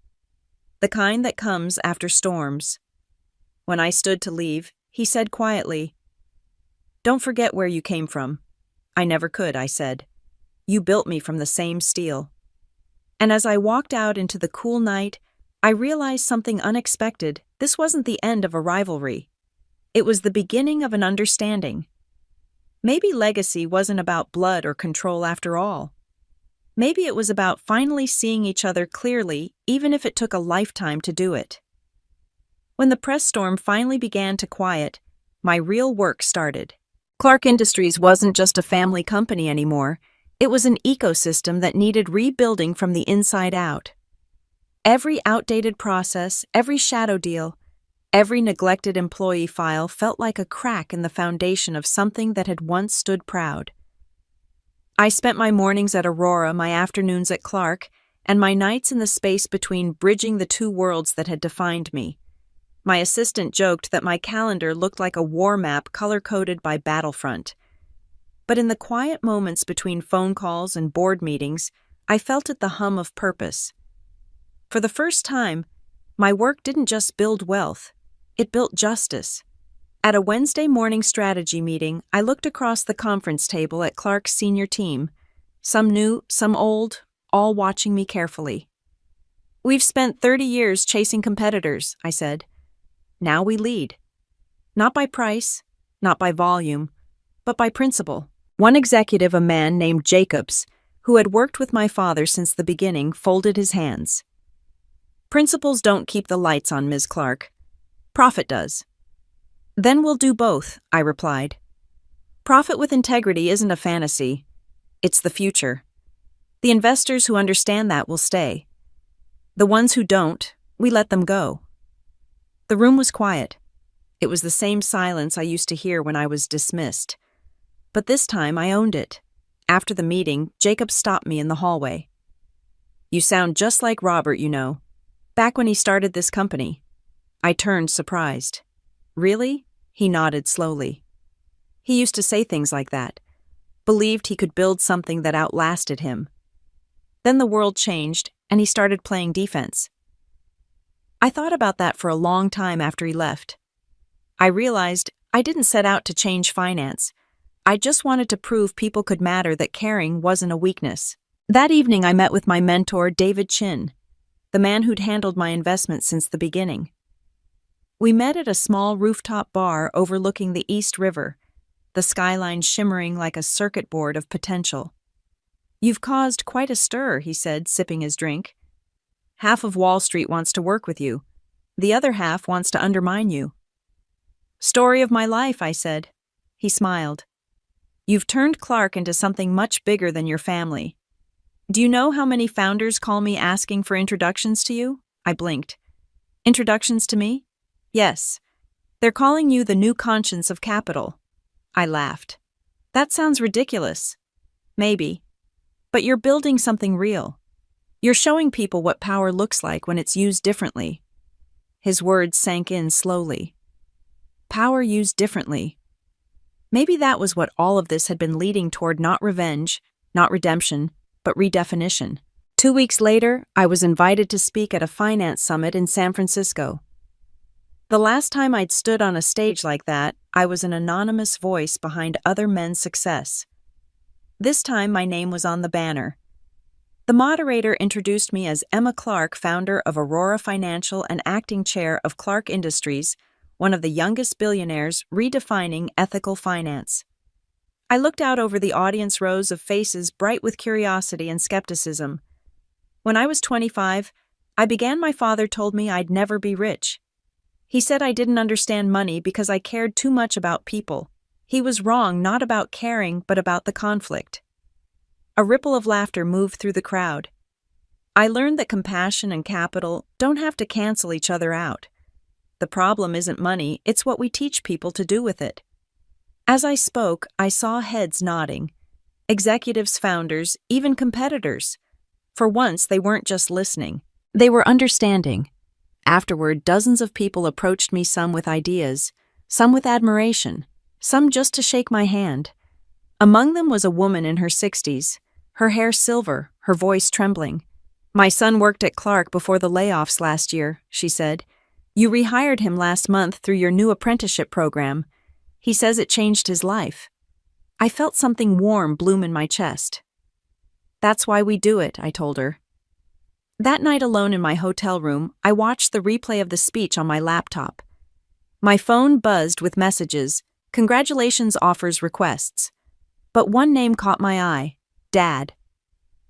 The kind that comes after storms." When I stood to leave, he said quietly, "Don't forget where you came from." "I never could," I said. "You built me from the same steel." And as I walked out into the cool night, I realized something unexpected. This wasn't the end of a rivalry. It was the beginning of an understanding. Maybe legacy wasn't about blood or control after all. Maybe it was about finally seeing each other clearly, even if it took a lifetime to do it. When the press storm finally began to quiet, my real work started. Clark Industries wasn't just a family company anymore. It was an ecosystem that needed rebuilding from the inside out. Every outdated process, every shadow deal, every neglected employee file felt like a crack in the foundation of something that had once stood proud. I spent my mornings at Aurora, my afternoons at Clark, and my nights in the space between, bridging the two worlds that had defined me. My assistant joked that my calendar looked like a war map color-coded by battlefront. But in the quiet moments between phone calls and board meetings, I felt it, the hum of purpose. For the first time, my work didn't just build wealth, it built justice. At a Wednesday morning strategy meeting, I looked across the conference table at Clark's senior team, some new, some old, all watching me carefully. "We've spent 30 years chasing competitors," I said. "Now we lead. Not by price, not by volume, but by principle." One executive, a man named Jacobs, who had worked with my father since the beginning, folded his hands. "Principles don't keep the lights on, Ms. Clark. Profit does." "Then we'll do both," I replied. "Profit with integrity isn't a fantasy. It's the future. The investors who understand that will stay. The ones who don't, we let them go." The room was quiet. It was the same silence I used to hear when I was dismissed. But this time I owned it. After the meeting, Jacob stopped me in the hallway. "You sound just like Robert, you know. Back when he started this company." I turned, surprised. "Really?" He nodded slowly. He used to say things like that. Believed he could build something that outlasted him. Then the world changed, and he started playing defense. I thought about that for a long time after he left. I realized I didn't set out to change finance. I just wanted to prove people could matter, that caring wasn't a weakness. That evening I met with my mentor, David Chin, the man who'd handled my investments since the beginning. We met at a small rooftop bar overlooking the East River, the skyline shimmering like a circuit board of potential. "You've caused quite a stir," he said, sipping his drink. "Half of Wall Street wants to work with you. The other half wants to undermine you." "Story of my life," I said. He smiled. "You've turned Clark into something much bigger than your family." Do you know how many founders call me asking for introductions to you? I blinked. Introductions to me? Yes. They're calling you the new conscience of capital. I laughed. That sounds ridiculous. Maybe. But you're building something real. You're showing people what power looks like when it's used differently. His words sank in slowly. Power used differently. Maybe that was what all of this had been leading toward, not revenge, not redemption, but redefinition. 2 weeks later, I was invited to speak at a finance summit in San Francisco. The last time I'd stood on a stage like that, I was an anonymous voice behind other men's success. This time my name was on the banner. The moderator introduced me as Emma Clark, founder of Aurora Financial and acting chair of Clark Industries, one of the youngest billionaires redefining ethical finance. I looked out over the audience rows of faces bright with curiosity and skepticism. When I was 25, I began. My father told me I'd never be rich. He said I didn't understand money because I cared too much about people. He was wrong, not about caring, but about the conflict. A ripple of laughter moved through the crowd. I learned that compassion and capital don't have to cancel each other out. The problem isn't money, it's what we teach people to do with it. As I spoke, I saw heads nodding. Executives, founders, even competitors. For once, they weren't just listening. They were understanding. Afterward, dozens of people approached me, some with ideas, some with admiration, some just to shake my hand. Among them was a woman in her 60s, her hair silver, her voice trembling. "My son worked at Clark before the layoffs last year," she said. "You rehired him last month through your new apprenticeship program. He says it changed his life." I felt something warm bloom in my chest. "That's why we do it," I told her. That night alone in my hotel room, I watched the replay of the speech on my laptop. My phone buzzed with messages, congratulations, offers, requests. But one name caught my eye, Dad.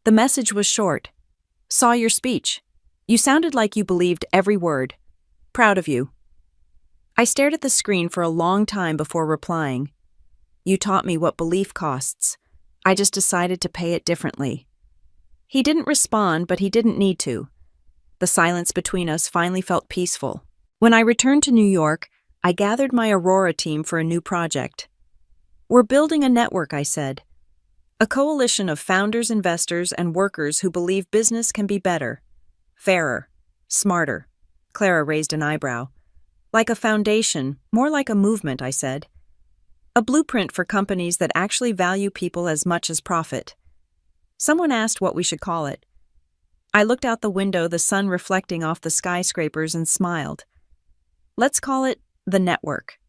The message was short. "Saw your speech. You sounded like you believed every word. Proud of you." I stared at the screen for a long time before replying. "You taught me what belief costs. I just decided to pay it differently." He didn't respond, but he didn't need to. The silence between us finally felt peaceful. When I returned to New York, I gathered my Aurora team for a new project. "We're building a network," I said. "A coalition of founders, investors, and workers who believe business can be better, fairer, smarter." Clara raised an eyebrow. "Like a foundation, more like a movement," I said. "A blueprint for companies that actually value people as much as profit." Someone asked what we should call it. I looked out the window, the sun reflecting off the skyscrapers, and smiled. "Let's call it the network.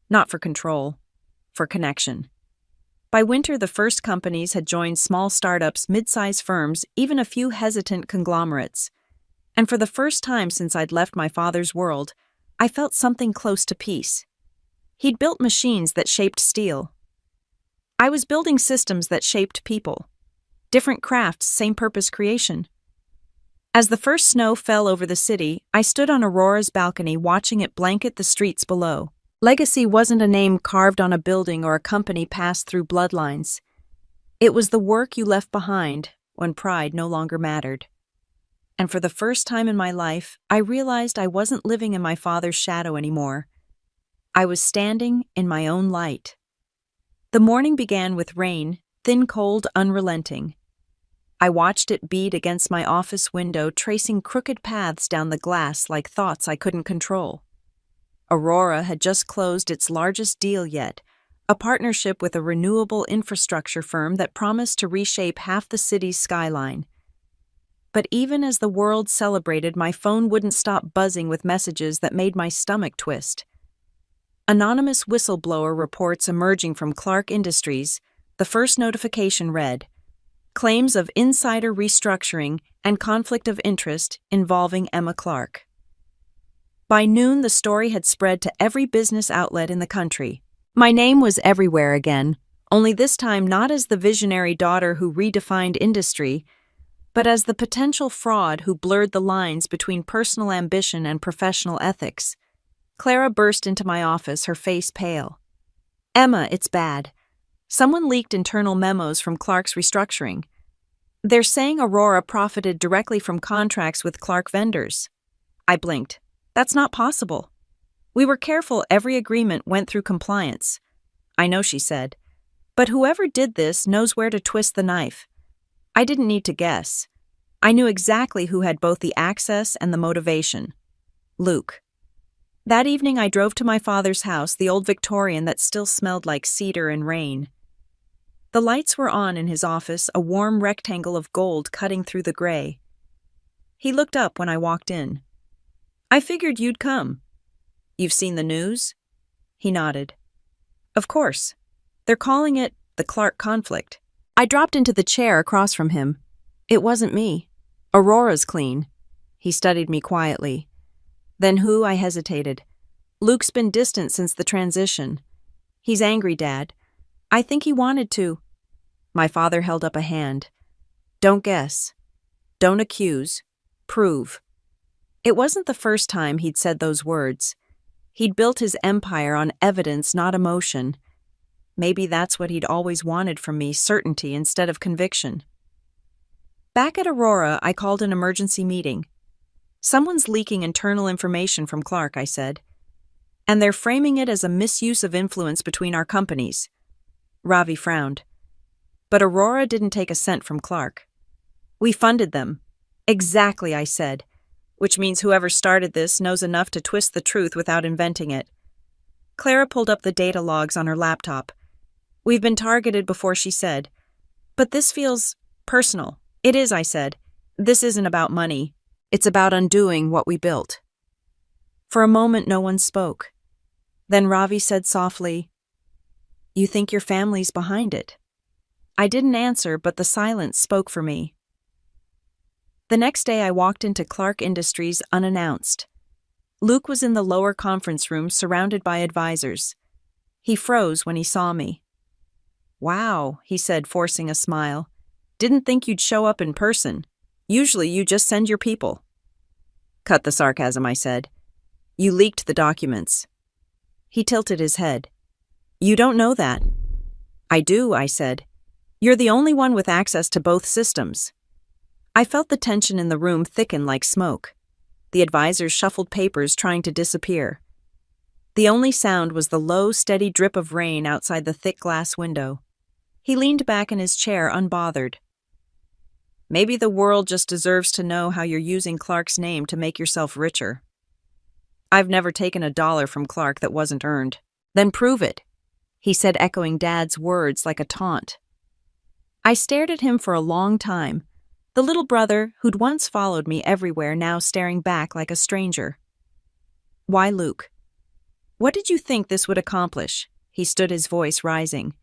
Not for control, for connection." By winter, the first companies had joined, small startups, mid-sized firms, even a few hesitant conglomerates. And for the first time since I'd left my father's world, I felt something close to peace. He'd built machines that shaped steel. I was building systems that shaped people. Different crafts, same purpose, creation. As the first snow fell over the city, I stood on Aurora's balcony watching it blanket the streets below. Legacy wasn't a name carved on a building or a company passed through bloodlines. It was the work you left behind when pride no longer mattered. And for the first time in my life, I realized I wasn't living in my father's shadow anymore. I was standing in my own light. The morning began with rain, thin, cold, unrelenting. I watched it beat against my office window, tracing crooked paths down the glass like thoughts I couldn't control. Aurora had just closed its largest deal yet, a partnership with a renewable infrastructure firm that promised to reshape half the city's skyline. But even as the world celebrated, my phone wouldn't stop buzzing with messages that made my stomach twist. Anonymous whistleblower reports emerging from Clark Industries. The first notification read, "Claims of insider restructuring and conflict of interest involving Emma Clark." By noon, the story had spread to every business outlet in the country. My name was everywhere again, only this time not as the visionary daughter who redefined industry, but as the potential fraud who blurred the lines between personal ambition and professional ethics. Clara burst into my office, her face pale. "Emma, it's bad. Someone leaked internal memos from Clark's restructuring. They're saying Aurora profited directly from contracts with Clark vendors. I blinked. That's not possible. We were careful every agreement went through compliance. I know, she said. But whoever did this knows where to twist the knife. I didn't need to guess. I knew exactly who had both the access and the motivation. Luke. That evening I drove to my father's house, the old Victorian that still smelled like cedar and rain. The lights were on in his office, a warm rectangle of gold cutting through the gray. He looked up when I walked in. I figured you'd come. You've seen the news? He nodded. Of course. They're calling it the Clark conflict. I dropped into the chair across from him. It wasn't me. Aurora's clean. He studied me quietly. Then who? I hesitated. Luke's been distant since the transition. He's angry, Dad. I think he wanted to. My father held up a hand. Don't guess. Don't accuse. Prove. It wasn't the first time he'd said those words. He'd built his empire on evidence, not emotion. Maybe that's what he'd always wanted from me, certainty instead of conviction. Back at Aurora, I called an emergency meeting. Someone's leaking internal information from Clark, I said. And they're framing it as a misuse of influence between our companies. Ravi frowned. But Aurora didn't take a cent from Clark. We funded them. Exactly, I said. Which means whoever started this knows enough to twist the truth without inventing it. Clara pulled up the data logs on her laptop. We've been targeted before, she said. But this feels personal. It is, I said. This isn't about money. It's about undoing what we built. For a moment, no one spoke. Then Ravi said softly, You think your family's behind it? I didn't answer, but the silence spoke for me. The next day, I walked into Clark Industries unannounced. Luke was in the lower conference room surrounded by advisors. He froze when he saw me. Wow, he said, forcing a smile. Didn't think you'd show up in person. Usually you just send your people. Cut the sarcasm, I said. You leaked the documents. He tilted his head. You don't know that. I do, I said. You're the only one with access to both systems. I felt the tension in the room thicken like smoke. The advisors shuffled papers, trying to disappear. The only sound was the low, steady drip of rain outside the thick glass window. He leaned back in his chair, unbothered. Maybe the world just deserves to know how you're using Clark's name to make yourself richer. I've never taken $1 from Clark that wasn't earned. Then prove it, he said, echoing Dad's words like a taunt. I stared at him for a long time, the little brother who'd once followed me everywhere now staring back like a stranger. Why, Luke? What did you think this would accomplish? He stood, his voice rising.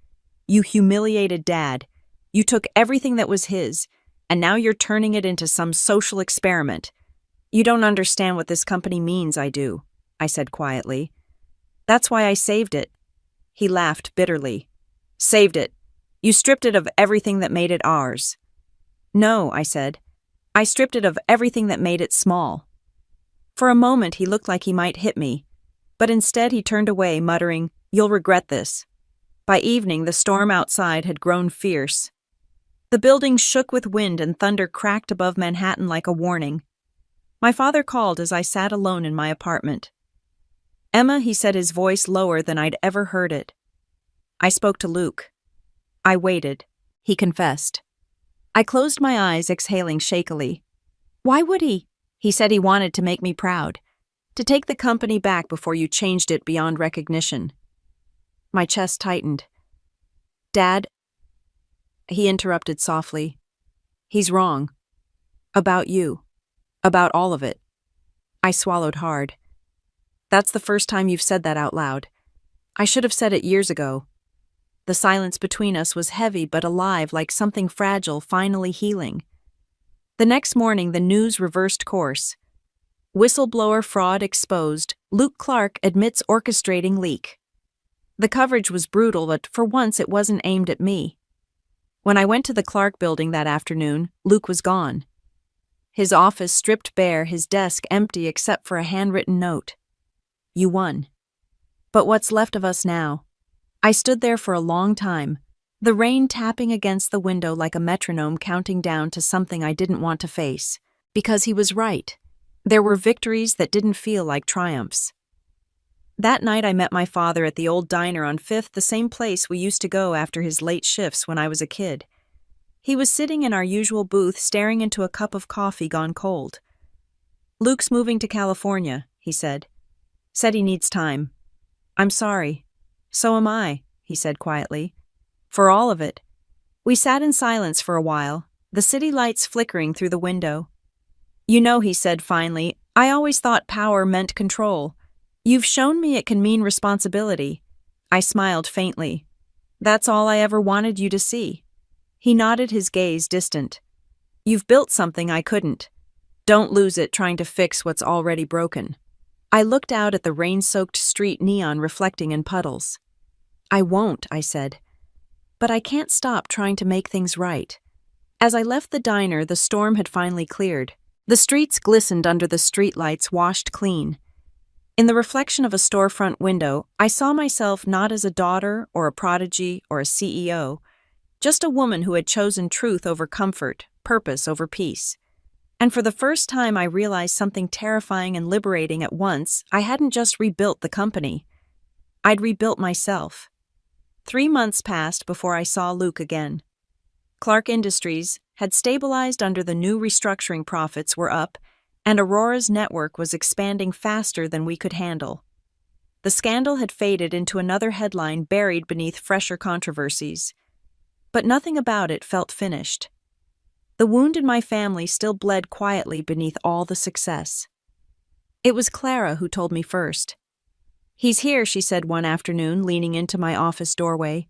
You humiliated Dad. You took everything that was his, and now you're turning it into some social experiment. You don't understand what this company means, I do, I said quietly. That's why I saved it. He laughed bitterly. Saved it. You stripped it of everything that made it ours. No, I said. I stripped it of everything that made it small. For a moment he looked like he might hit me, but instead he turned away, muttering, You'll regret this. By evening, the storm outside had grown fierce. The building shook with wind and thunder cracked above Manhattan like a warning. My father called as I sat alone in my apartment. Emma, he said, his voice lower than I'd ever heard it. I spoke to Luke. I waited. He confessed. I closed my eyes, exhaling shakily. Why would he? He said he wanted to make me proud, to take the company back before you changed it beyond recognition. My chest tightened. Dad, he interrupted softly. He's wrong. About you. About all of it. I swallowed hard. That's the first time you've said that out loud. I should have said it years ago. The silence between us was heavy but alive, like something fragile finally healing. The next morning, the news reversed course. Whistleblower fraud exposed. Luke Clark admits orchestrating leak. The coverage was brutal, but for once it wasn't aimed at me. When I went to the Clark building that afternoon, Luke was gone. His office stripped bare, his desk empty except for a handwritten note. You won. But what's left of us now? I stood there for a long time, the rain tapping against the window like a metronome counting down to something I didn't want to face. Because he was right. There were victories that didn't feel like triumphs. That night I met my father at the old diner on 5th, the same place we used to go after his late shifts when I was a kid. He was sitting in our usual booth staring into a cup of coffee gone cold. "Luke's moving to California," he said. "Said he needs time." "I'm sorry." "So am I," he said quietly. "For all of it." We sat in silence for a while, the city lights flickering through the window. "You know," he said finally, "I always thought power meant control. You've shown me it can mean responsibility." I smiled faintly. "That's all I ever wanted you to see." He nodded, his gaze distant. "You've built something I couldn't. Don't lose it trying to fix what's already broken." I looked out at the rain-soaked street neon reflecting in puddles. "I won't," I said. "But I can't stop trying to make things right." As I left the diner, the storm had finally cleared. The streets glistened under the streetlights, washed clean. In the reflection of a storefront window, I saw myself not as a daughter or a prodigy or a CEO, just a woman who had chosen truth over comfort, purpose over peace. And for the first time I realized something terrifying and liberating at once. I hadn't just rebuilt the company. I'd rebuilt myself. 3 months passed before I saw Luke again. Clark Industries had stabilized under the new restructuring, profits were up, and Aurora's network was expanding faster than we could handle. The scandal had faded into another headline buried beneath fresher controversies. But nothing about it felt finished. The wound in my family still bled quietly beneath all the success. It was Clara who told me first. "He's here," she said one afternoon, leaning into my office doorway.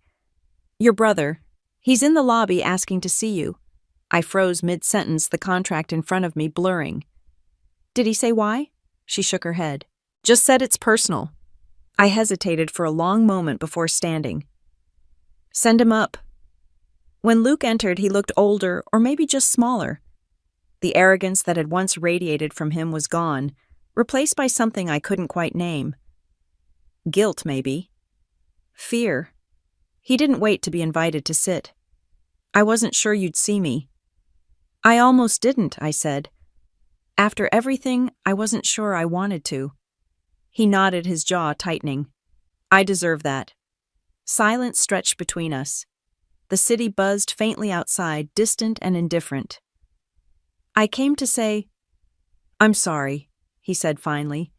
"Your brother. He's in the lobby asking to see you." I froze mid-sentence, the contract in front of me blurring. "Did he say why?" She shook her head. "Just said it's personal." I hesitated for a long moment before standing. "Send him up." When Luke entered, he looked older, or maybe just smaller. The arrogance that had once radiated from him was gone, replaced by something I couldn't quite name. Guilt, maybe. Fear. He didn't wait to be invited to sit. "I wasn't sure you'd see me." "I almost didn't," I said. "After everything, I wasn't sure I wanted to." He nodded, his jaw tightening. "I deserve that." Silence stretched between us. The city buzzed faintly outside, distant and indifferent. "I came to say, I'm sorry," he said finally.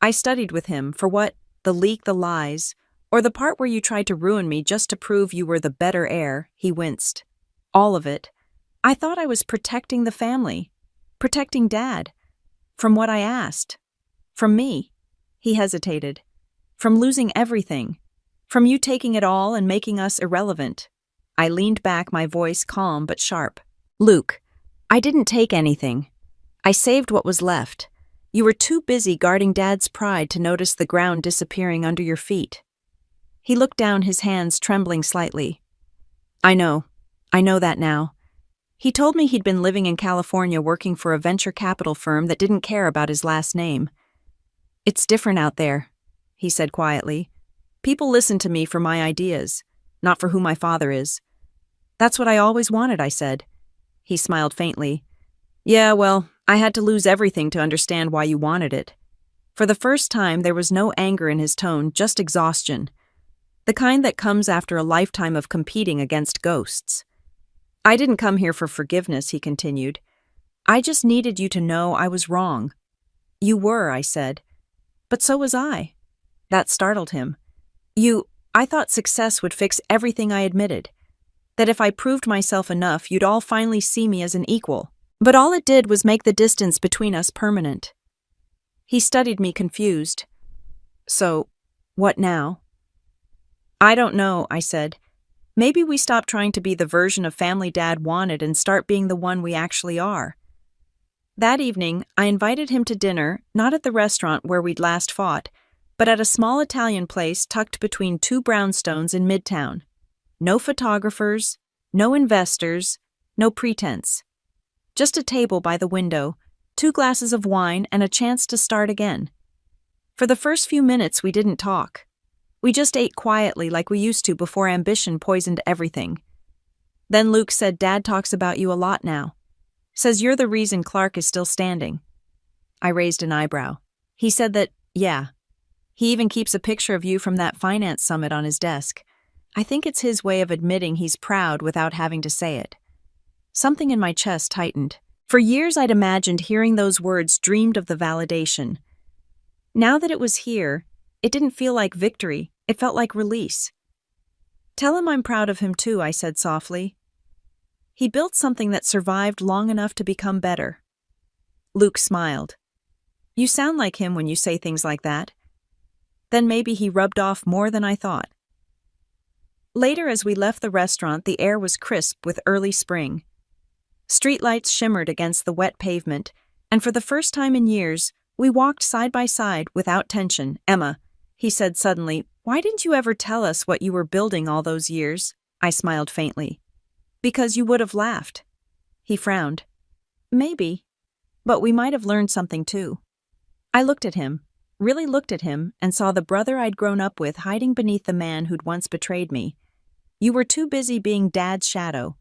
"I studied with him for what, the leak, the lies, or the part where you tried to ruin me just to prove you were the better heir." He winced. "All of it. I thought I was protecting the family. Protecting Dad. From what I asked. From me." He hesitated. "From losing everything. From you taking it all and making us irrelevant." I leaned back, my voice calm but sharp. "Luke, I didn't take anything. I saved what was left. You were too busy guarding Dad's pride to notice the ground disappearing under your feet." He looked down, his hands trembling slightly. I know that now. He told me he'd been living in California working for a venture capital firm that didn't care about his last name. "It's different out there," he said quietly. "People listen to me for my ideas, not for who my father is." "That's what I always wanted," I said. He smiled faintly. "Yeah, well, I had to lose everything to understand why you wanted it." For the first time, there was no anger in his tone, just exhaustion. The kind that comes after a lifetime of competing against ghosts. "I didn't come here for forgiveness," he continued. "I just needed you to know I was wrong." "You were," I said. "But so was I." That startled him. I thought success would fix everything," I admitted. "That if I proved myself enough, you'd all finally see me as an equal." But all it did was make the distance between us permanent. He studied me, confused. "So, what now?" "I don't know," I said. "Maybe we stop trying to be the version of family Dad wanted and start being the one we actually are." That evening, I invited him to dinner, not at the restaurant where we'd last fought, but at a small Italian place tucked between 2 brownstones in Midtown. No photographers, no investors, no pretense. Just a table by the window, 2 glasses of wine, and a chance to start again. For the first few minutes, we didn't talk. We just ate quietly like we used to before ambition poisoned everything. Then Luke said Dad talks about you a lot now. Says you're the reason Clark is still standing. I raised an eyebrow. He said that, yeah. He even keeps a picture of you from that finance summit on his desk. I think it's his way of admitting he's proud without having to say it. Something in my chest tightened. For years I'd imagined hearing those words, dreamed of the validation. Now that it was here, it didn't feel like victory, it felt like release. Tell him I'm proud of him too, I said softly. He built something that survived long enough to become better. Luke smiled. You sound like him when you say things like that. Then maybe he rubbed off more than I thought. Later, as we left the restaurant, the air was crisp with early spring. Streetlights shimmered against the wet pavement, and for the first time in years, we walked side by side without tension. Emma, he said suddenly, why didn't you ever tell us what you were building all those years? I smiled faintly. Because you would have laughed. He frowned. Maybe. But we might have learned something too. I looked at him, really looked at him, and saw the brother I'd grown up with hiding beneath the man who'd once betrayed me. You were too busy being Dad's shadow,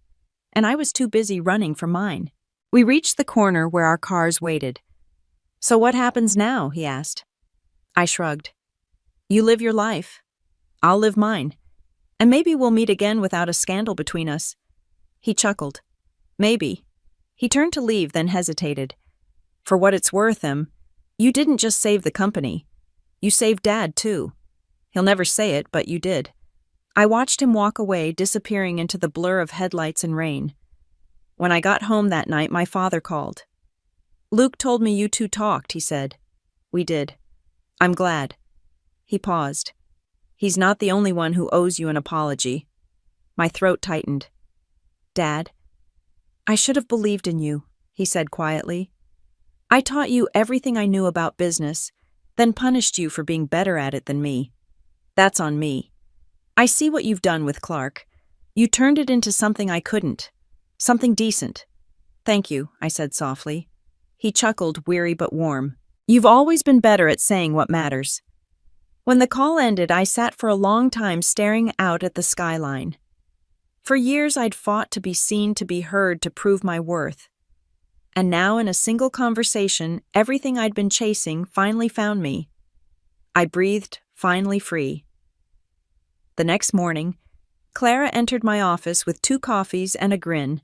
and I was too busy running for mine. We reached the corner where our cars waited. So what happens now? He asked. I shrugged. You live your life. I'll live mine. And maybe we'll meet again without a scandal between us. He chuckled. Maybe. He turned to leave, then hesitated. For what it's worth, you didn't just save the company. You saved Dad, too. He'll never say it, but you did. I watched him walk away, disappearing into the blur of headlights and rain. When I got home that night, my father called. Luke told me you two talked, he said. We did. I'm glad. He paused. He's not the only one who owes you an apology. My throat tightened. Dad, I should have believed in you, he said quietly. I taught you everything I knew about business, then punished you for being better at it than me. That's on me. I see what you've done with Clark. You turned it into something I couldn't. Something decent. Thank you, I said softly. He chuckled, weary but warm. You've always been better at saying what matters. When the call ended, I sat for a long time staring out at the skyline. For years I'd fought to be seen, to be heard, to prove my worth. And now in a single conversation, everything I'd been chasing finally found me. I breathed, finally free. The next morning, Clara entered my office with 2 coffees and a grin.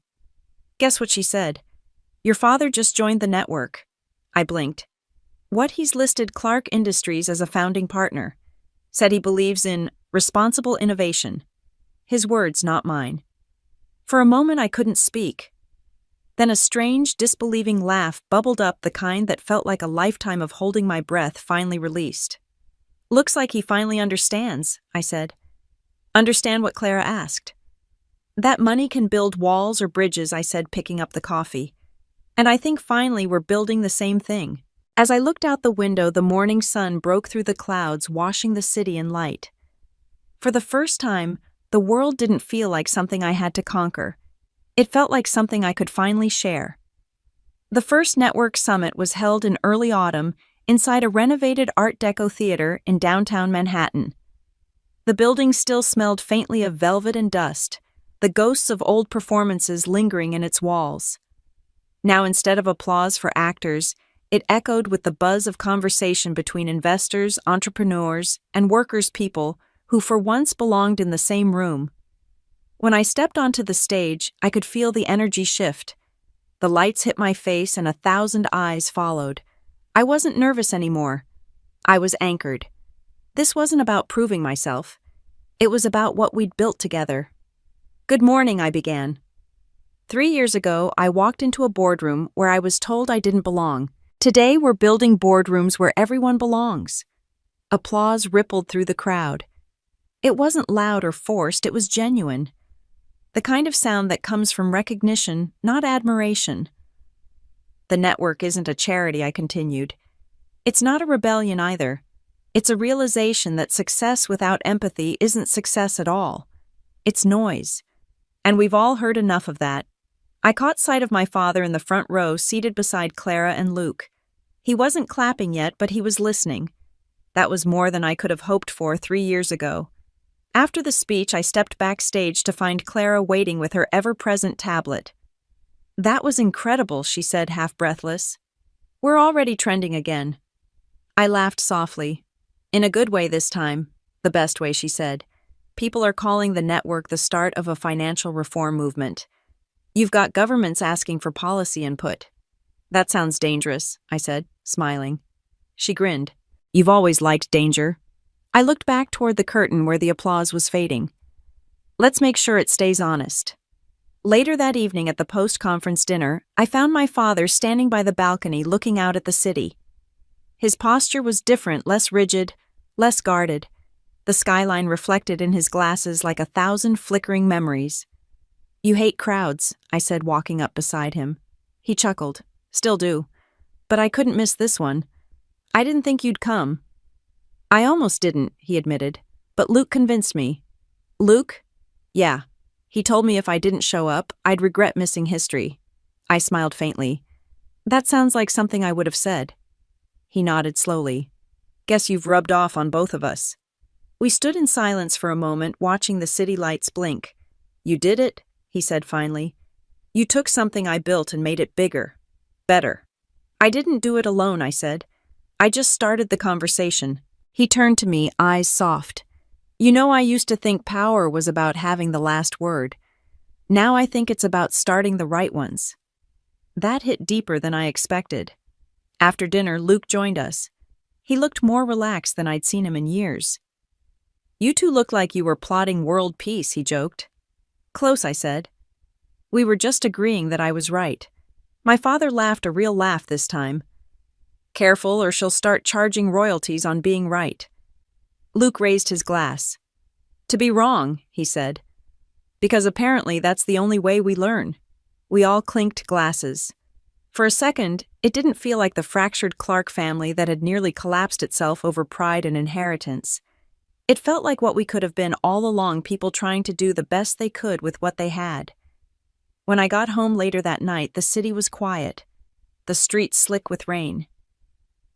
Guess what she said? Your father just joined the network. I blinked. What? He's listed Clark Industries as a founding partner. Said he believes in responsible innovation. His words, not mine. For a moment I couldn't speak. Then a strange, disbelieving laugh bubbled up, the kind that felt like a lifetime of holding my breath finally released. Looks like he finally understands, I said. Understand what Clara asked. That money can build walls or bridges, I said, picking up the coffee. And I think finally we're building the same thing. As I looked out the window, the morning sun broke through the clouds, washing the city in light. For the first time, the world didn't feel like something I had to conquer. It felt like something I could finally share. The first network summit was held in early autumn inside a renovated Art Deco theater in downtown Manhattan. The building still smelled faintly of velvet and dust, the ghosts of old performances lingering in its walls. Now, instead of applause for actors, it echoed with the buzz of conversation between investors, entrepreneurs, and workers' people who for once belonged in the same room. When I stepped onto the stage, I could feel the energy shift. The lights hit my face and 1,000 eyes followed. I wasn't nervous anymore. I was anchored. This wasn't about proving myself. It was about what we'd built together. Good morning, I began. 3 years ago, I walked into a boardroom where I was told I didn't belong. Today, we're building boardrooms where everyone belongs. Applause rippled through the crowd. It wasn't loud or forced, it was genuine. The kind of sound that comes from recognition, not admiration. The network isn't a charity, I continued. It's not a rebellion either. It's a realization that success without empathy isn't success at all. It's noise. And we've all heard enough of that. I caught sight of my father in the front row, seated beside Clara and Luke. He wasn't clapping yet, but he was listening. That was more than I could have hoped for 3 years ago. After the speech, I stepped backstage to find Clara waiting with her ever-present tablet. "That was incredible," she said, half breathless. "We're already trending again." I laughed softly. "In a good way this time." "The best way," she said. "People are calling the network the start of a financial reform movement. You've got governments asking for policy input." "That sounds dangerous," I said, smiling. She grinned. "You've always liked danger." I looked back toward the curtain where the applause was fading. "Let's make sure it stays honest." Later that evening at the post-conference dinner, I found my father standing by the balcony looking out at the city. His posture was different, less rigid, less guarded. The skyline reflected in his glasses like 1,000 flickering memories. "You hate crowds," I said, walking up beside him. He chuckled. "Still do. But I couldn't miss this one. I didn't think you'd come." "I almost didn't," he admitted. "But Luke convinced me." "Luke?" "Yeah. He told me if I didn't show up, I'd regret missing history." I smiled faintly. "That sounds like something I would have said." He nodded slowly. "Guess you've rubbed off on both of us." We stood in silence for a moment, watching the city lights blink. "You did it," he said finally. "You took something I built and made it bigger. Better." "I didn't do it alone," I said. "I just started the conversation." He turned to me, eyes soft. "You know, I used to think power was about having the last word. Now I think it's about starting the right ones." That hit deeper than I expected. After dinner, Luke joined us. He looked more relaxed than I'd seen him in years. "You two look like you were plotting world peace," he joked. "Close," I said. "We were just agreeing that I was right." My father laughed, a real laugh this time. "Careful, or she'll start charging royalties on being right." Luke raised his glass. "To be wrong," he said. "Because apparently that's the only way we learn." We all clinked glasses. For a second, it didn't feel like the fractured Clark family that had nearly collapsed itself over pride and inheritance. It felt like what we could have been all along, people trying to do the best they could with what they had. When I got home later that night, the city was quiet, the streets slick with rain.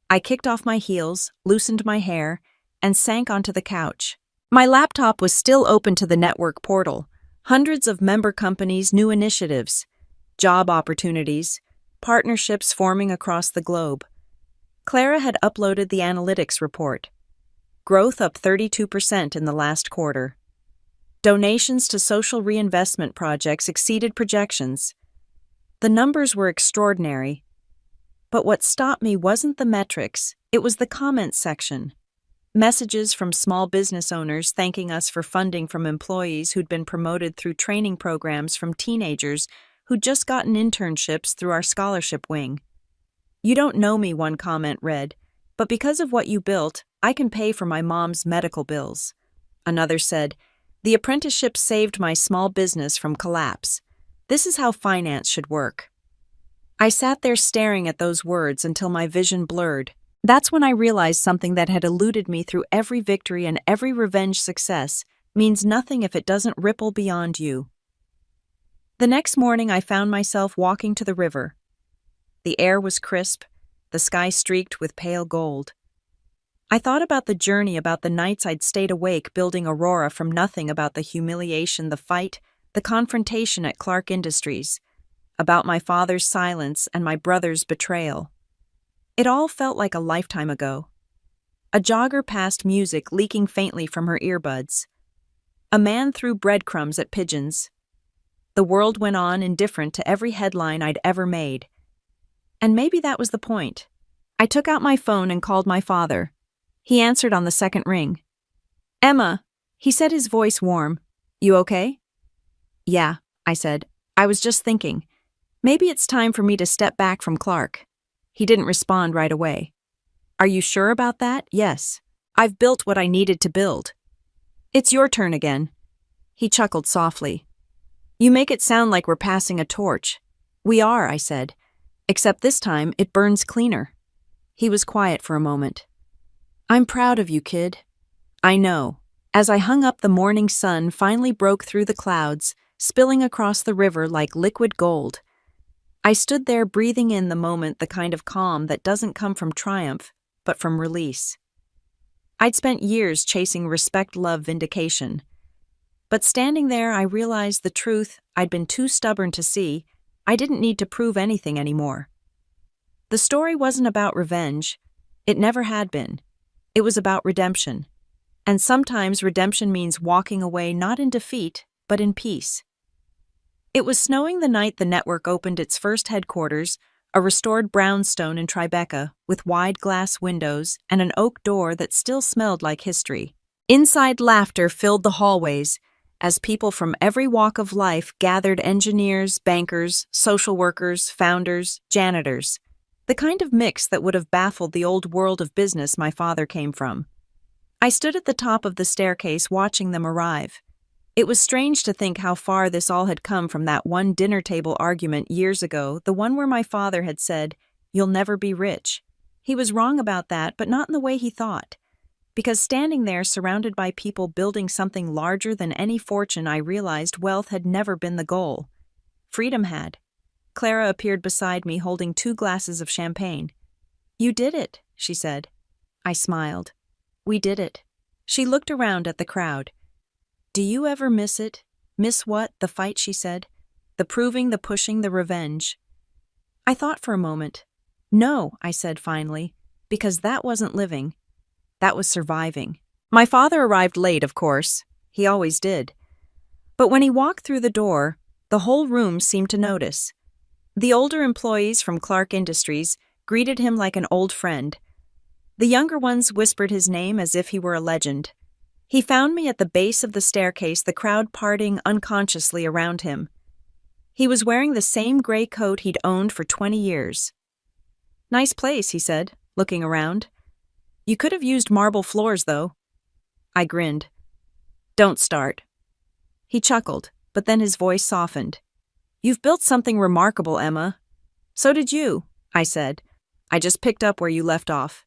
I kicked off my heels, loosened my hair, and sank onto the couch. My laptop was still open to the network portal. Hundreds of member companies, new initiatives, job opportunities, partnerships forming across the globe. Clara had uploaded the analytics report. Growth up 32% in the last quarter. Donations to social reinvestment projects exceeded projections. The numbers were extraordinary. But what stopped me wasn't the metrics, it was the comments section. Messages from small business owners thanking us for funding from employees who'd been promoted through training programs, from teenagers who'd just gotten internships through our scholarship wing. "You don't know me," one comment read, "but because of what you built, I can pay for my mom's medical bills." Another said, "The apprenticeship saved my small business from collapse. This is how finance should work." I sat there staring at those words until my vision blurred. That's when I realized something that had eluded me through every victory and every revenge success means nothing if it doesn't ripple beyond you. The next morning, I found myself walking to the river. The air was crisp, the sky streaked with pale gold. I thought about the journey, about the nights I'd stayed awake building Aurora from nothing, about the humiliation, the fight, the confrontation at Clark Industries, about my father's silence and my brother's betrayal. It all felt like a lifetime ago. A jogger passed music leaking faintly from her earbuds. A man threw breadcrumbs at pigeons. The world went on, indifferent to every headline I'd ever made. And maybe that was the point. I took out my phone and called my father. He answered on the second ring. "Emma," he said, his voice warm. "You okay?" "Yeah," I said. "I was just thinking. Maybe it's time for me to step back from Clark." He didn't respond right away. "Are you sure about that?" "Yes. I've built what I needed to build." "It's your turn again." He chuckled softly. "You make it sound like we're passing a torch." "We are," I said. "Except this time it burns cleaner." He was quiet for a moment. "I'm proud of you, kid." "I know." As I hung up, the morning sun finally broke through the clouds, spilling across the river like liquid gold. I stood there breathing in the moment, the kind of calm that doesn't come from triumph, but from release. I'd spent years chasing respect, love, vindication. But standing there, I realized the truth I'd been too stubborn to see. I didn't need to prove anything anymore. The story wasn't about revenge. It never had been. It was about redemption. And sometimes redemption means walking away not in defeat, but in peace. It was snowing the night the network opened its first headquarters, a restored brownstone in Tribeca with wide glass windows and an oak door that still smelled like history. Inside, laughter filled the hallways as people from every walk of life gathered: engineers, bankers, social workers, founders, janitors. The kind of mix that would have baffled the old world of business my father came from. I stood at the top of the staircase watching them arrive. It was strange to think how far this all had come from that one dinner table argument years ago, the one where my father had said, "You'll never be rich." He was wrong about that, but not in the way he thought. Because standing there surrounded by people building something larger than any fortune, I realized wealth had never been the goal. Freedom had. Clara appeared beside me holding 2 glasses of champagne. "You did it," she said. I smiled. "We did it." She looked around at the crowd. "Do you ever miss it?" "Miss what?" "The fight," she said. "The proving, the pushing, the revenge." I thought for a moment. "No," I said finally, "because that wasn't living. That was surviving." My father arrived late, of course. He always did. But when he walked through the door, the whole room seemed to notice. The older employees from Clark Industries greeted him like an old friend. The younger ones whispered his name as if he were a legend. He found me at the base of the staircase, the crowd parting unconsciously around him. He was wearing the same gray coat he'd owned for 20 years. "Nice place," he said, looking around. "You could have used marble floors, though." I grinned. "Don't start." He chuckled, but then his voice softened. "You've built something remarkable, Emma." "So did you," I said. "I just picked up where you left off."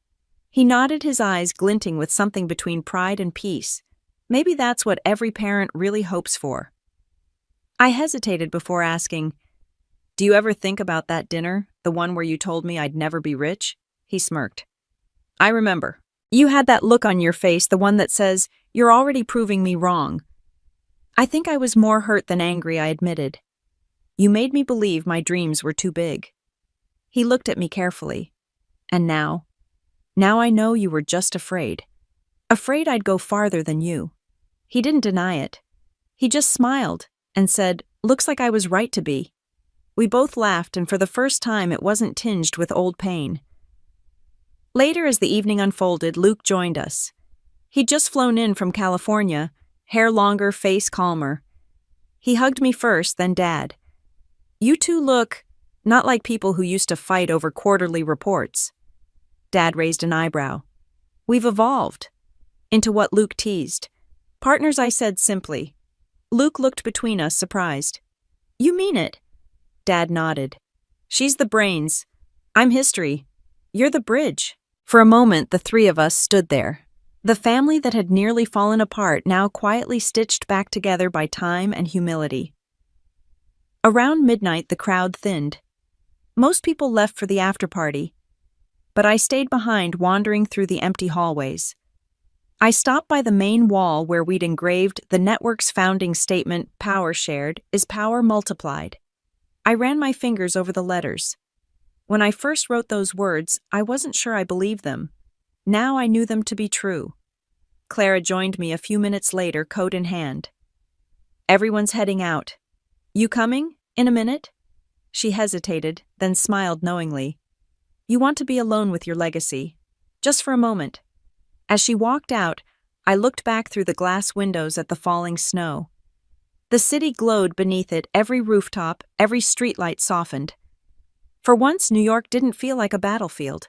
He nodded, his eyes glinting with something between pride and peace. Maybe that's what every parent really hopes for. I hesitated before asking, "Do you ever think about that dinner, the one where you told me I'd never be rich?" He smirked. "I remember. You had that look on your face, the one that says, 'You're already proving me wrong.'" I think I was more hurt than angry, I admitted. "You made me believe my dreams were too big." He looked at me carefully. "And now? Now I know you were just afraid. Afraid I'd go farther than you." He didn't deny it. He just smiled and said, "Looks like I was right to be." We both laughed, and for the first time it wasn't tinged with old pain. Later, as the evening unfolded, Luke joined us. He'd just flown in from California, hair longer, face calmer. He hugged me first, then Dad. "You two look not like people who used to fight over quarterly reports." Dad raised an eyebrow. "We've evolved." Into what Luke teased. "Partners," I said simply. Luke looked between us, surprised. "You mean it?" Dad nodded. "She's the brains. I'm history. You're the bridge." For a moment, the 3 of us stood there. The family that had nearly fallen apart, now quietly stitched back together by time and humility. Around midnight, the crowd thinned. Most people left for the after-party, but I stayed behind, wandering through the empty hallways. I stopped by the main wall where we'd engraved the network's founding statement, "Power shared is power multiplied." I ran my fingers over the letters. When I first wrote those words, I wasn't sure I believed them. Now I knew them to be true. Clara joined me a few minutes later, coat in hand. "Everyone's heading out. You coming? In a minute?" She hesitated, then smiled knowingly. "You want to be alone with your legacy. Just for a moment." As she walked out, I looked back through the glass windows at the falling snow. The city glowed beneath it, every rooftop, every streetlight softened. For once, New York didn't feel like a battlefield.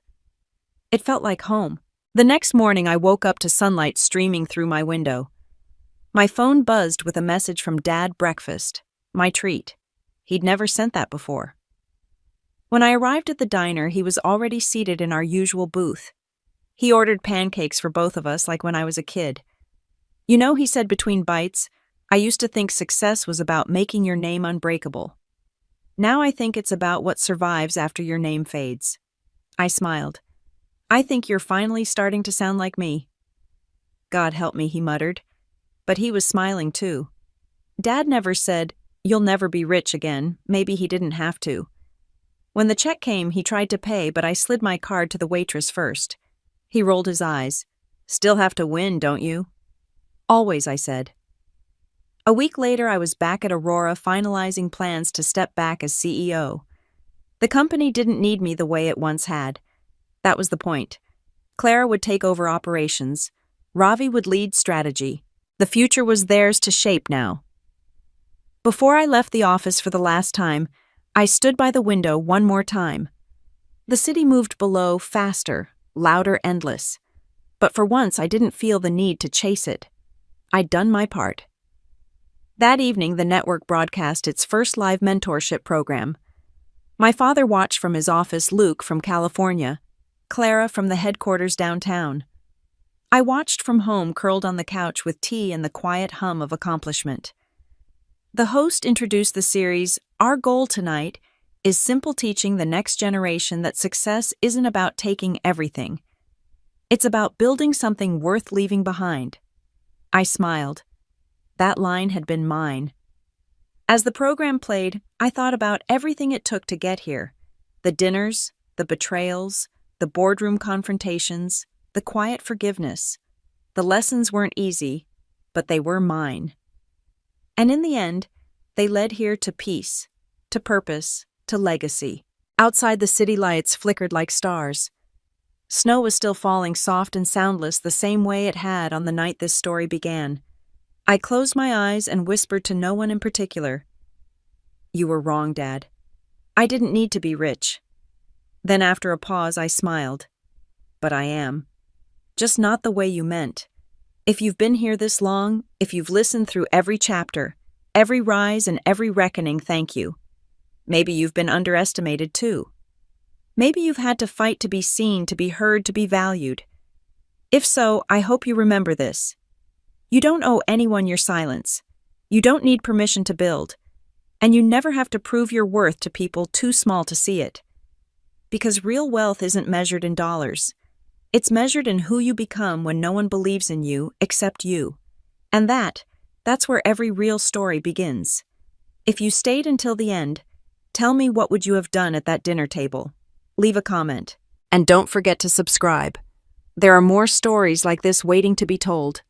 It felt like home. The next morning, I woke up to sunlight streaming through my window. My phone buzzed with a message from Dad. "Breakfast. My treat." He'd never sent that before. When I arrived at the diner, he was already seated in our usual booth. He ordered pancakes for both of us like when I was a kid. "You know," he said between bites, "I used to think success was about making your name unbreakable. Now I think it's about what survives after your name fades." I smiled. "I think you're finally starting to sound like me." God help me, he muttered. But he was smiling too. Dad never said, "You'll never be rich again." Maybe he didn't have to. When the check came, he tried to pay, but I slid my card to the waitress first. He rolled his eyes. "Still have to win, don't you?" "Always," I said. A week later, I was back at Aurora finalizing plans to step back as CEO. The company didn't need me the way it once had. That was the point. Clara would take over operations. Ravi would lead strategy. The future was theirs to shape now. Before I left the office for the last time, I stood by the window one more time. The city moved below faster, louder, endless. But for once, I didn't feel the need to chase it. I'd done my part. That evening, the network broadcast its first live mentorship program. My father watched from his office, Luke from California, Clara from the headquarters downtown. I watched from home, curled on the couch with tea and the quiet hum of accomplishment. The host introduced the series. Our goal tonight is simple, teaching the next generation that success isn't about taking everything. It's about building something worth leaving behind. I smiled. That line had been mine. As the program played, I thought about everything it took to get here. The dinners, the betrayals, the boardroom confrontations, the quiet forgiveness. The lessons weren't easy, but they were mine. And in the end, they led here to peace, to purpose, to legacy. Outside, the city lights flickered like stars. Snow was still falling, soft and soundless, the same way it had on the night this story began. I closed my eyes and whispered to no one in particular. "You were wrong, Dad. I didn't need to be rich." Then after a pause, I smiled. "But I am. Just not the way you meant. If you've been here this long, if you've listened through every chapter, every rise and every reckoning, thank you. Maybe you've been underestimated too. Maybe you've had to fight to be seen, to be heard, to be valued. If so, I hope you remember this. You don't owe anyone your silence. You don't need permission to build. And you never have to prove your worth to people too small to see it. Because real wealth isn't measured in dollars. It's measured in who you become when no one believes in you except you. And that's where every real story begins. If you stayed until the end, tell me, what would you have done at that dinner table? Leave a comment. And don't forget to subscribe. There are more stories like this waiting to be told.